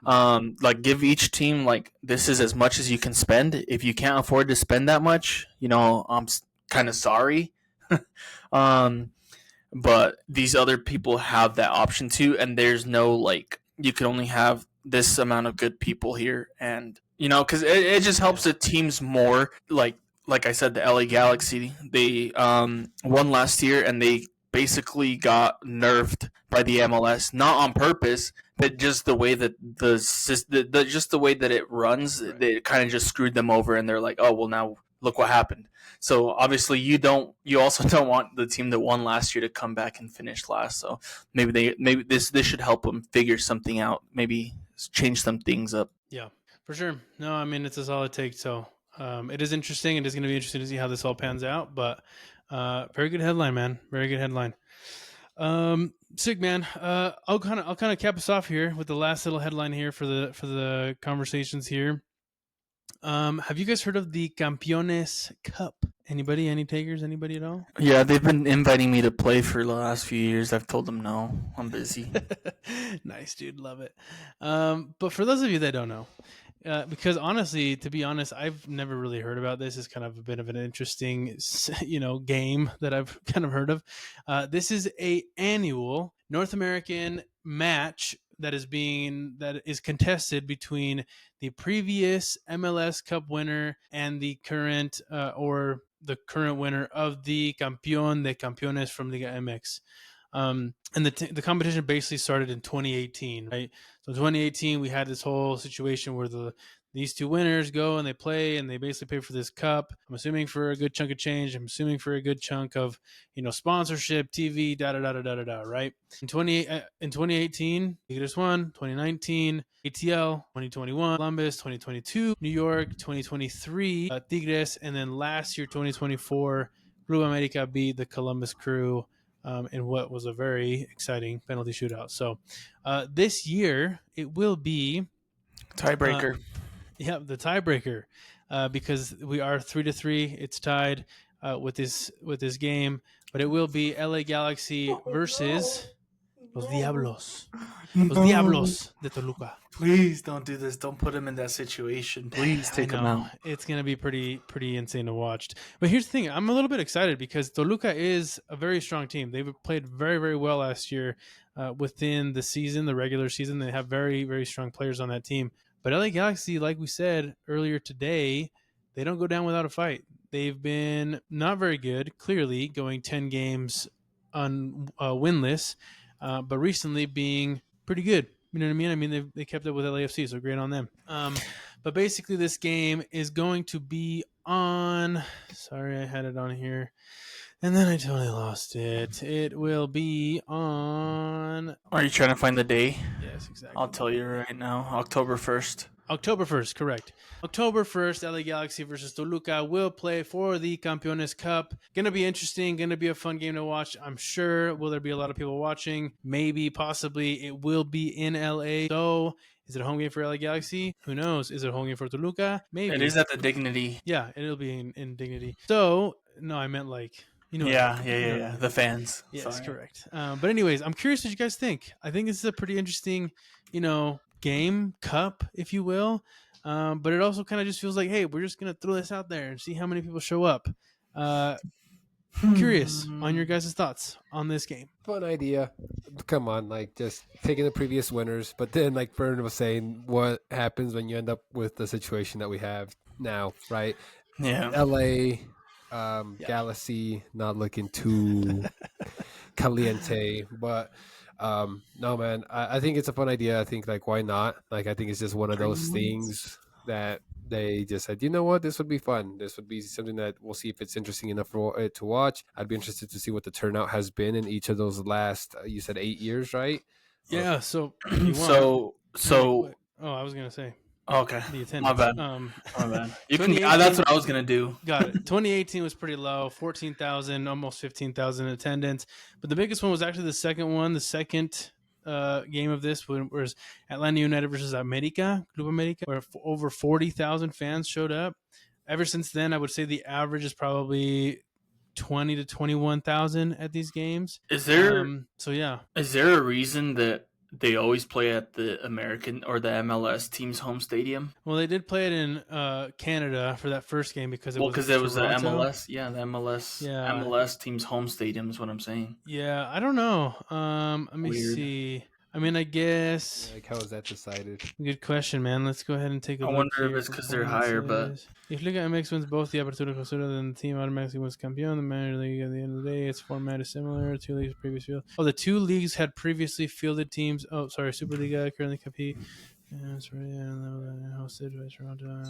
million. Like give each team like this is as much as you can spend. If you can't afford to spend that much, I'm kind of sorry. um, but these other people have that option too, and there's no like you can only have this amount of good people here, and because it just helps the teams more. Like I said, the LA Galaxy, they won last year, and they basically got nerfed by the MLS, not on purpose, but just the way that just the way that it runs, they kind of just screwed them over, and they're like, oh well, now look what happened. So obviously you also don't want the team that won last year to come back and finish last. So maybe this should help them figure something out. Maybe change some things up. Yeah, for sure. No, I mean, it's a solid take. So it is interesting. It is going to be interesting to see how this all pans out. But very good headline, man. Very good headline. Sick, man. I'll kind of cap us off here with the last little headline here for the conversations here. Have you guys heard of the Campeones Cup? Anybody? Any takers? Anybody at all? Yeah, they've been inviting me to play for the last few years. I've told them no. I'm busy. Nice, dude. Love it. But for those of you that don't know, because honestly, to be honest, I've never really heard about this. It's kind of a bit of an interesting, game that I've kind of heard of. This is a annual North American match that is contested between the previous MLS Cup winner and the current winner of the Campeón de Campeones from Liga MX. And the competition basically started in 2018, right? So 2018, we had this whole situation where these two winners go and they play and they basically pay for this cup. I'm assuming for a good chunk of change. I'm assuming for a good chunk of, sponsorship, TV, right? In 2018, Tigres won. 2019, ATL. 2021, Columbus. 2022, New York. 2023, Tigres. And then last year, 2024, Club America beat the Columbus Crew in what was a very exciting penalty shootout. So this year, it will be Tiebreaker. the tiebreaker, because we are 3-3. It's tied with this game, but it will be LA Galaxy versus Los Diablos. Los Diablos de Toluca. Please don't do this. Don't put him in that situation. Please take him out. It's going to be pretty insane to watch. But here's the thing. I'm a little bit excited because Toluca is a very strong team. They've played very, very well last year within the regular season. They have very, very strong players on that team. But LA Galaxy, like we said earlier today, they don't go down without a fight. They've been not very good, clearly, going 10 games winless, but recently being pretty good. You know what I mean? I mean, they kept up with LAFC, so great on them. But basically, this game is going to be on... Sorry, I had it on here. And then I totally lost it. It will be on... Are you trying to find the day? Yes, exactly. I'll tell you right now. October 1st. October 1st, correct. October 1st, LA Galaxy versus Toluca will play for the Campeones Cup. Going to be interesting. Going to be a fun game to watch, I'm sure. Will there be a lot of people watching? Maybe, possibly. It will be in LA. So, is it a home game for LA Galaxy? Who knows? Is it a home game for Toluca? Maybe. It is at the Dignity. Yeah, it'll be in Dignity. So, no, I meant like... Yeah. The fans. Yes, sorry. correct. But anyways, I'm curious what you guys think. I think this is a pretty interesting, game, cup, if you will. But it also kind of just feels like, hey, we're just going to throw this out there and see how many people show up. Curious on your guys' thoughts on this game. Fun idea. Come on, just taking the previous winners. But then, like Fern was saying, what happens when you end up with the situation that we have now, right? Yeah. LA... Galaxy not looking too caliente, but no, man, I think it's a fun idea. I think why not? I think it's just one of those things that they just said, you know what, this would be fun. This would be something that we'll see if it's interesting enough for it to watch. I'd be interested to see what the turnout has been in each of those last, you said 8 years, right? Yeah. So so. Oh, I was gonna say. Okay. The attendance. My bad. My bad. You can. That's what I was gonna do. Got it. 2018 was pretty low, 14,000, almost 15,000 attendance. But the biggest one was actually the second one, the second game of this was Atlanta United versus Club America, where over 40,000 fans showed up. Ever since then, I would say the average is probably 20 to 21,000 at these games. Is there so yeah, is there a reason that they always play at the American or the MLS team's home stadium? well, they did play it in Canada for that first game because it was the Toronto. MLS, MLS team's home stadium is what I'm saying. Yeah, I don't know. Let me Weird. see. I mean, I guess. Like, how is that decided? Good question, man. Let's go ahead and take a look. I wonder if here it's for because they're higher, but performances. If Liga MX wins both the Apertura and Clausura, then the team automatically wins Campeón. The Manager League at the end of the day, its format is similar. Two leagues previously fielded. Oh, the two leagues had previously fielded teams. Oh, sorry, Superliga currently compete. Hosted by Toronto.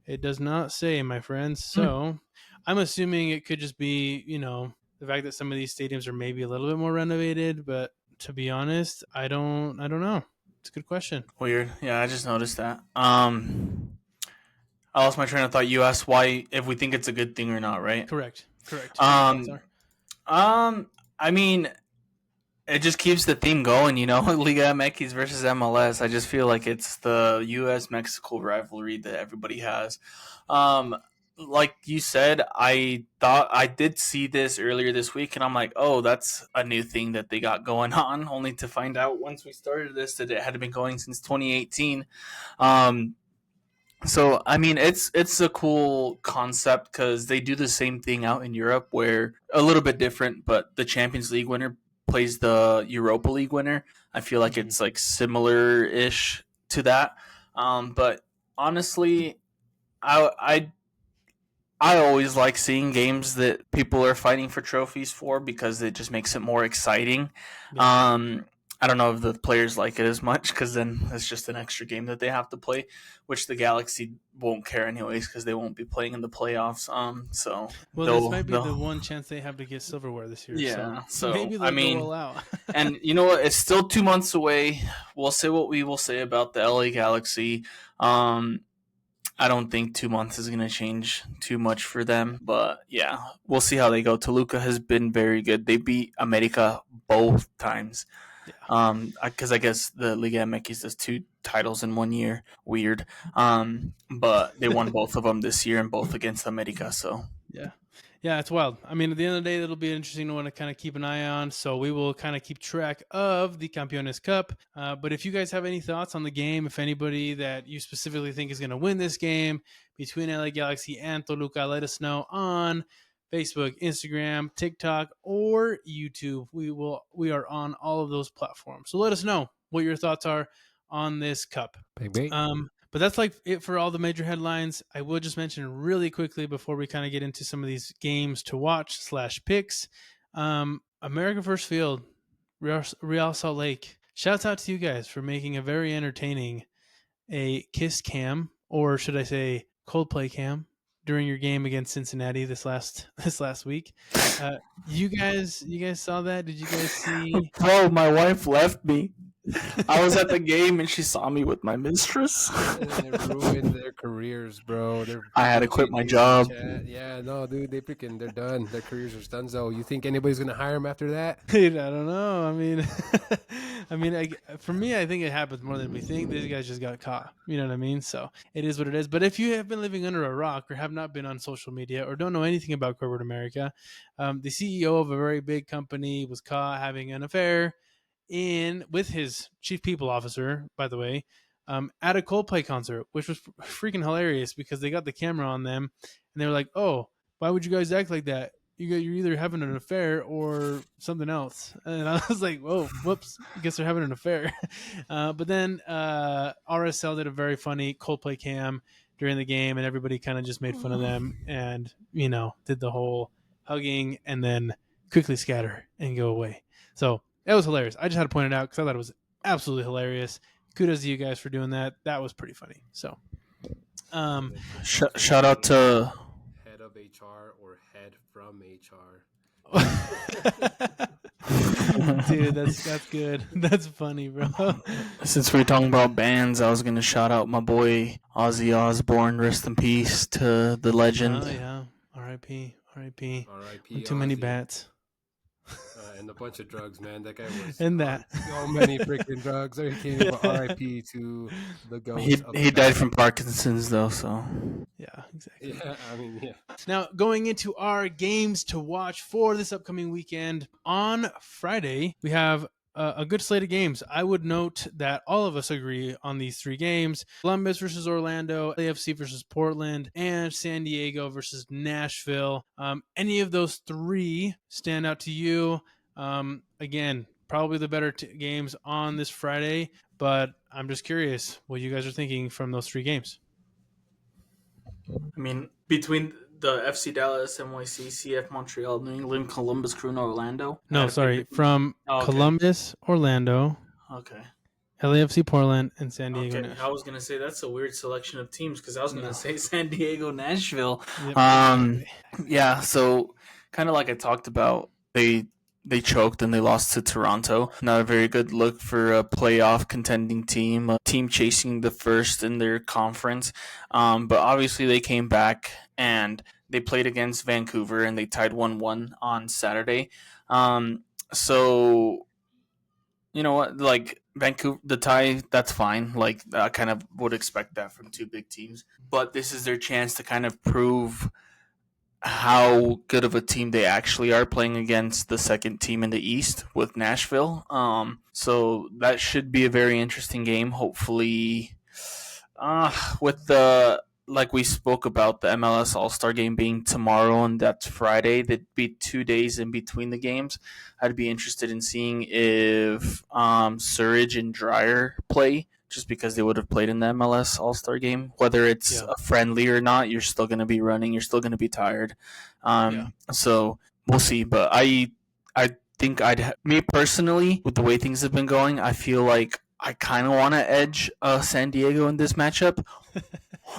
It does not say, my friends. So I'm assuming it could just be, the fact that some of these stadiums are maybe a little bit more renovated, but to be honest, I don't know. It's a good question. Weird. Yeah, I just noticed that. I lost my train of thought. You asked why, if we think it's a good thing or not, right? Correct. I mean, it just keeps the theme going, Liga MX versus MLS. I just feel like it's the U.S.-Mexico rivalry that everybody has. Like you said, I thought I did see this earlier this week, and I'm like, oh, that's a new thing that they got going on, only to find out once we started this that it had been going since 2018. So, I mean, it's a cool concept because they do the same thing out in Europe, where a little bit different, but the Champions League winner plays the Europa League winner. I feel like it's like similar-ish to that. But honestly, I always like seeing games that people are fighting for trophies for because it just makes it more exciting. Yeah. I don't know if the players like it as much because then it's just an extra game that they have to play, which the Galaxy won't care anyways because they won't be playing in the playoffs. This might be the one chance they have to get silverware this year. Yeah, so maybe they'll go all out. And you know what? It's still 2 months away. We'll say what we will say about the LA Galaxy. I don't think 2 months is going to change too much for them. But, yeah, we'll see how they go. Toluca has been very good. They beat America both times. Yeah. Because I guess the Liga MX does 2 titles in 1 year. Weird. But they won both of them this year and both against America. So, yeah. Yeah, it's wild. I mean, at the end of the day, it'll be an interesting one to kind of keep an eye on. So we will kind of keep track of the Campeones Cup. But if you guys have any thoughts on the game, if anybody that you specifically think is going to win this game between LA Galaxy and Toluca, let us know on Facebook, Instagram, TikTok, or YouTube. We are on all of those platforms. So let us know what your thoughts are on this cup. Bang. But that's like it for all the major headlines. I will just mention really quickly before we kind of get into some of these games to watch / picks. America First Field, Real Salt Lake. Shouts out to you guys for making a very entertaining a Kiss cam, or should I say Coldplay cam, during your game against Cincinnati this last week. You guys saw that? Did you guys see? Bro, my wife left me. I was at the game and she saw me with my mistress. They ruined their careers, bro. I had to quit my job. Yeah, no, dude, they're done. Their careers are done. So you think anybody's gonna hire them after that? Dude, I don't know. I mean, for me, I think it happens more than we think. These guys just got caught. You know what I mean? So it is what it is. But if you have been living under a rock or have not been on social media or don't know anything about corporate America, the CEO of a very big company was caught having an affair with his chief people officer, by the way, at a Coldplay concert, which was freaking hilarious because they got the camera on them and they were like, "Oh, why would you guys act like that? You're either having an affair or something else." And I was like, "Whoa, whoops! I guess they're having an affair." But then RSL did a very funny Coldplay cam during the game, and everybody kind of just made fun of them and did the whole hugging and then quickly scatter and go away. So that was hilarious. I just had to point it out because I thought it was absolutely hilarious. Kudos to you guys for doing that. That was pretty funny. So, shout out to head of HR or head from HR. Dude, that's good. That's funny, bro. Since we were talking about bands, I was gonna shout out my boy Ozzy Osbourne. Rest in peace to the legend. Oh yeah, R.I.P. R.I.P. Too many Ozzy. bats. And a bunch of drugs, man. That guy was And on that. so many freaking drugs. Are you kidding me? But RIP to the ghost of the He died band. from Parkinson's though, so Yeah, exactly. Yeah, I mean, yeah. Now, going into our games to watch for this upcoming weekend, on Friday, we have a good slate of games. I would note that all of us agree on these three games: Columbus versus Orlando, AFC versus Portland, and San Diego versus Nashville. Any of those three stand out to you? Again, probably the better games on this Friday, but I'm just curious what you guys are thinking from those three games. I mean, between the FC Dallas, NYC, CF Montreal, New England, Columbus Crew, and Orlando. I No, had to pick sorry, between. from Oh, okay. Columbus, Orlando, Okay. LAFC Portland, and San Diego. Okay. I was gonna say that's a weird selection of teams because I was gonna say San Diego, Nashville. Yep, Yeah. So kind of like I talked about, they choked and they lost to Toronto. Not a very good look for a playoff contending team, a team chasing the first in their conference. But obviously they came back and they played against Vancouver and they tied 1-1 on Saturday. So you know what, like Vancouver, the tie, that's fine. Like I kind of would expect that from two big teams, but this is their chance to kind of prove how good of a team they actually are playing against the second team in the East with Nashville. So that should be a very interesting game. Hopefully, with the like we spoke about the MLS All-Star Game being tomorrow and that's Friday, there'd be 2 days in between the games. I'd be interested in seeing if Surridge and Dreyer play, just because they would have played in the MLS All-Star Game. Whether it's a friendly or not, you're still going to be running. You're still going to be tired. So we'll see. But I think me personally, with the way things have been going, I feel like I kind of want to edge San Diego in this matchup.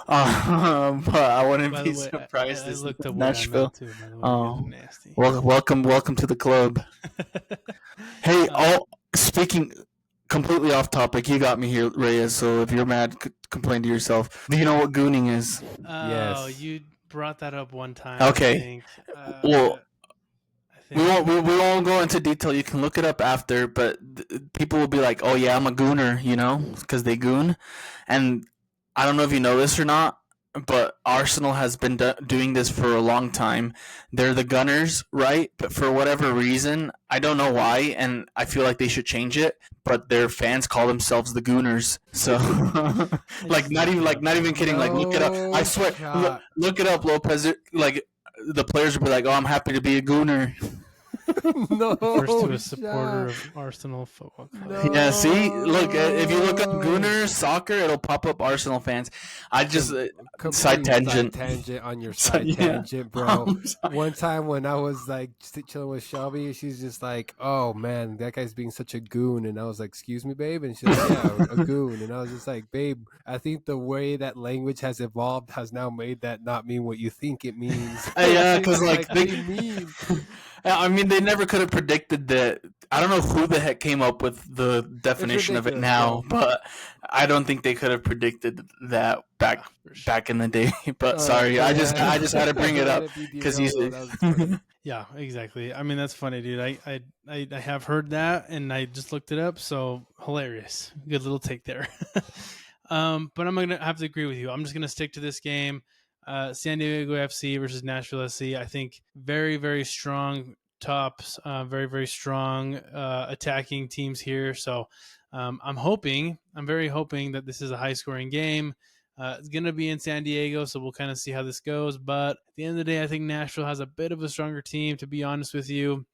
But I wouldn't be surprised. I looked up Nashville. Too, by the way. Nasty. Welcome to the club. Hey, speaking completely off topic, you got me here, Reyes. So if you're mad, complain to yourself. Do you know what gooning is? Oh, you brought that up one time. Okay. I think. Well, we won't go into detail. You can look it up after, but people will be like, "Oh yeah, I'm a gooner," you know, because they goon. And I don't know if you know this or not, but Arsenal has been doing this for a long time. They're the Gunners, right? But for whatever reason, I don't know why, and I feel like they should change it. But their fans call themselves the Gooners. So, not even kidding. Like, look it up. I swear, look it up, Lopez. Like, the players will be like, "Oh, I'm happy to be a Gooner." No, first to a supporter of Arsenal Football Club. No. Yeah, see, look, if you look up Gooner soccer, it'll pop up Arsenal fans. I just side tangent on your side tangent, bro. One time when I was like chilling with Shelby, she's just like, "Oh man, that guy's being such a goon," and I was like, "Excuse me, babe," and she's like, "Yeah, a goon," and I was just like, "Babe, I think the way that language has evolved has now made that not mean what you think it means." Yeah, because like what do you mean? I mean, they never could have predicted that. I don't know who the heck came up with the definition of it now, but I don't think they could have predicted that back in the day. But sorry, I just had to bring it up because he's. Yeah, exactly. I mean, that's funny, dude. I have heard that, and I just looked it up. So hilarious, good little take there. But I'm gonna have to agree with you. I'm just gonna stick to this game. San Diego FC versus Nashville SC. I think very, very strong tops, very, very strong attacking teams here. So I'm very hoping that this is a high scoring game. It's going to be in San Diego, so we'll kind of see how this goes. But at the end of the day, I think Nashville has a bit of a stronger team, to be honest with you.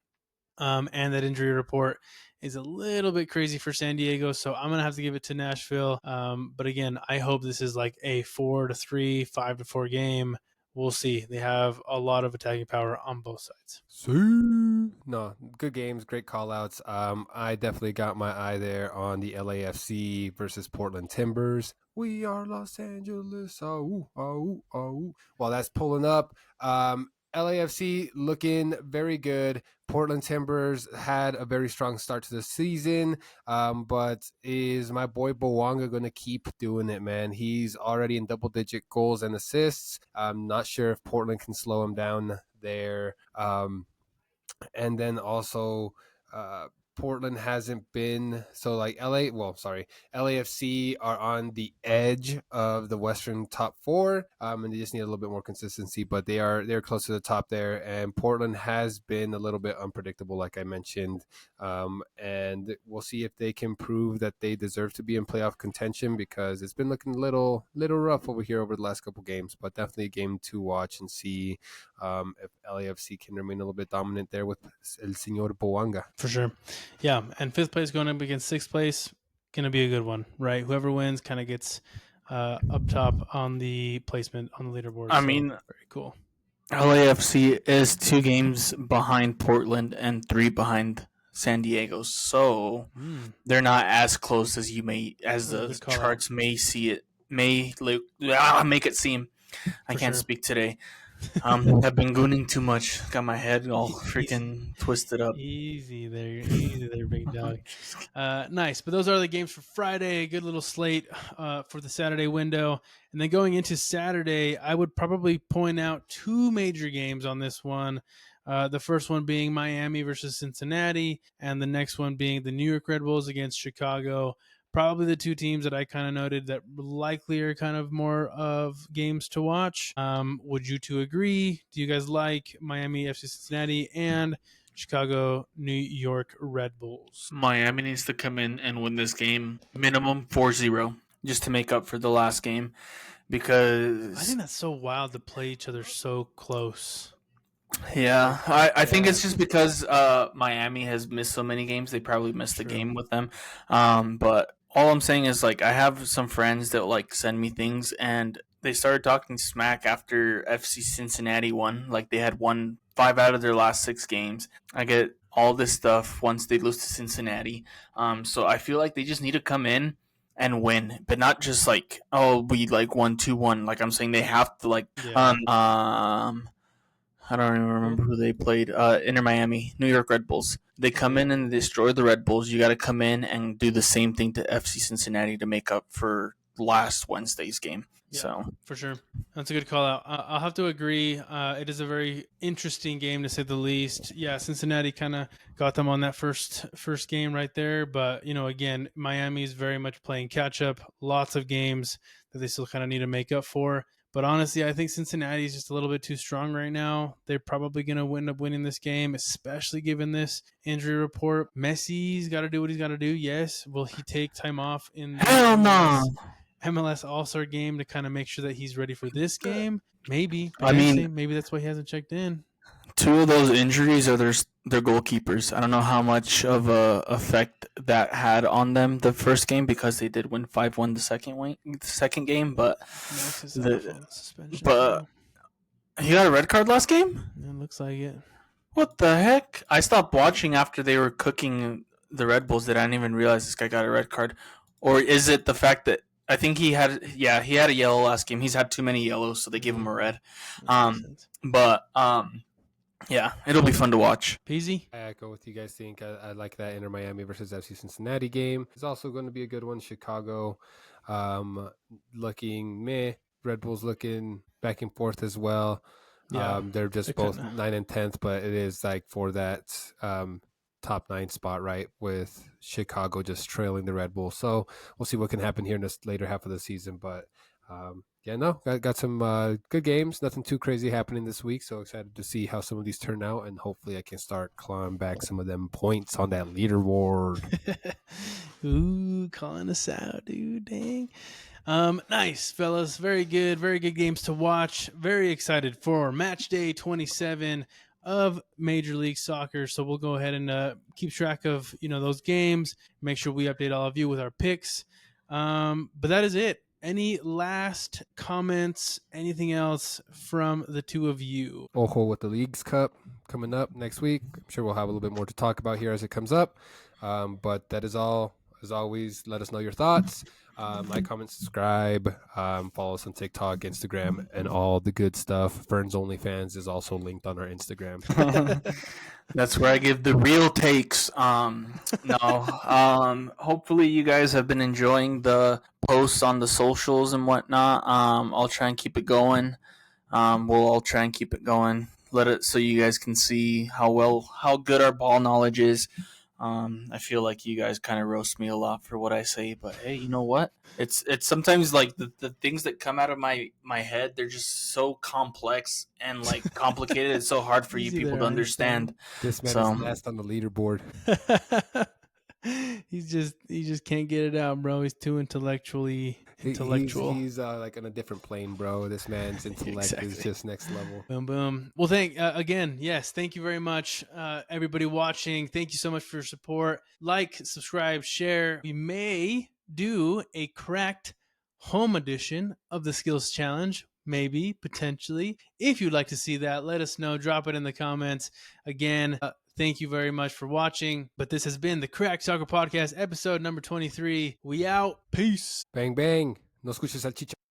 And that injury report is a little bit crazy for San Diego, so I'm going to have to give it to Nashville. But again, I hope this is like a 4-3, 5-4 game. We'll see. They have a lot of attacking power on both sides. No, good games, great call-outs. I definitely got my eye there on the LAFC versus Portland Timbers. We are Los Angeles. While that's pulling up, LAFC looking very good. Portland Timbers had a very strong start to the season, but is my boy Bowanga going to keep doing it, man? He's already in double-digit goals and assists. I'm not sure if Portland can slow him down there. And then also Portland hasn't been so like LAFC are on the edge of the Western top four, and they just need a little bit more consistency. But they're close to the top there, and Portland has been a little bit unpredictable, like I mentioned. And we'll see if they can prove that they deserve to be in playoff contention, because it's been looking a little rough over here over the last couple games. But definitely a game to watch and see if LAFC can remain a little bit dominant there with El Señor Boanga. For sure. Yeah, and 5th place going up against 6th place, going to be a good one, right? Whoever wins kind of gets up top on the placement on the leaderboard. I mean, very cool. LAFC is 2 games behind Portland and 3 behind San Diego, so they're not as close as the charts may see it, make it seem. I can't speak today. I've been gooning too much. Got my head all freaking twisted up. Easy there, big dog. Nice. But those are the games for Friday. A good little slate for the Saturday window. And then going into Saturday, I would probably point out 2 major games on this one. The first one being Miami versus Cincinnati, and the next one being the New York Red Bulls against Chicago. Probably the 2 teams that I kind of noted that likely are kind of more of games to watch. Would you 2 agree? Do you guys like Miami FC Cincinnati and Chicago New York Red Bulls? Miami needs to come in and win this game minimum 4-0 just to make up for the last game, because I think that's so wild to play each other so close. Yeah, I think it's just because Miami has missed so many games. They probably missed the game with them. But all I'm saying is, like, I have some friends that like send me things, and they started talking smack after FC Cincinnati won. Like, they had won 5 out of their last 6 games. I get all this stuff once they lose to Cincinnati. So I feel like they just need to come in and win, but not just like, oh, we like won 2-1. Like, I'm saying they have to like I don't even remember who they played. Inter Miami, New York Red Bulls. They come in and destroy the Red Bulls. You got to come in and do the same thing to FC Cincinnati to make up for last Wednesday's game. Yeah, so for sure, that's a good call out. I'll have to agree. It is a very interesting game to say the least. Yeah, Cincinnati kind of got them on that first game right there, but again, Miami is very much playing catch up. Lots of games that they still kind of need to make up for. But honestly, I think Cincinnati is just a little bit too strong right now. They're probably going to end up winning this game, especially given this injury report. Messi's got to do what he's got to do. Yes. Will he take time off in the MLS All-Star Game to kind of make sure that he's ready for this game? Maybe. Maybe that's why he hasn't checked in. 2 of those injuries are their goalkeepers. I don't know how much of a effect that had on them the first game, because they did win 5-1 the second game, but he got a red card last game? It looks like it. What the heck? I stopped watching after they were cooking the Red Bulls that I didn't even realize this guy got a red card. Or is it the fact that I think he had a yellow last game. He's had too many yellows, so they gave him a red. Yeah, it'll be fun to watch. Peasy? I echo what you guys think. I like that Inter Miami versus FC Cincinnati game. It's also going to be a good one. Chicago looking meh. Red Bulls looking back and forth as well. Yeah, they're just both 9 and 10th, but it is like for that top 9 spot, right, with Chicago just trailing the Red Bulls. So we'll see what can happen here in this later half of the season. But got some good games. Nothing too crazy happening this week. So excited to see how some of these turn out, and hopefully I can start clawing back some of them points on that leaderboard. Ooh, calling us out, dude. Dang. Nice, fellas. Very good games to watch. Very excited for Match Day 27 of Major League Soccer. So we'll go ahead and keep track of those games. Make sure we update all of you with our picks. But that is it. Any last comments? Anything else from the 2 of you? Ojo with the Leagues Cup coming up next week. I'm sure we'll have a little bit more to talk about here as it comes up. But that is all. As always, let us know your thoughts. Like, comment, subscribe. Follow us on TikTok, Instagram, and all the good stuff. Fern's OnlyFans is also linked on our Instagram. That's where I give the real takes. Hopefully you guys have been enjoying the posts on the socials and whatnot. I'll try and keep it going. We'll all try and keep it going. let it so you guys can see how good our ball knowledge is. I feel like you guys kind of roast me a lot for what I say, but hey, you know what? It's sometimes like the things that come out of my head, they're just so complex and like complicated. It's so hard for you Easy people there, to I understand. understand. This man So is last on the leaderboard. he just can't get it out, bro. He's too intellectual. He's like on a different plane, bro. This man's intellect Exactly. is just next level. Boom, boom. Well, thank you very much, everybody watching. Thank you so much for your support. Like, subscribe, share. We may do a cracked home edition of the Skills Challenge. Maybe, potentially. If you'd like to see that, let us know. Drop it in the comments. Again, thank you very much for watching. But this has been the Cracked Soccer Podcast, episode number 23. We out. Peace. Bang, bang. No escuches salchicha.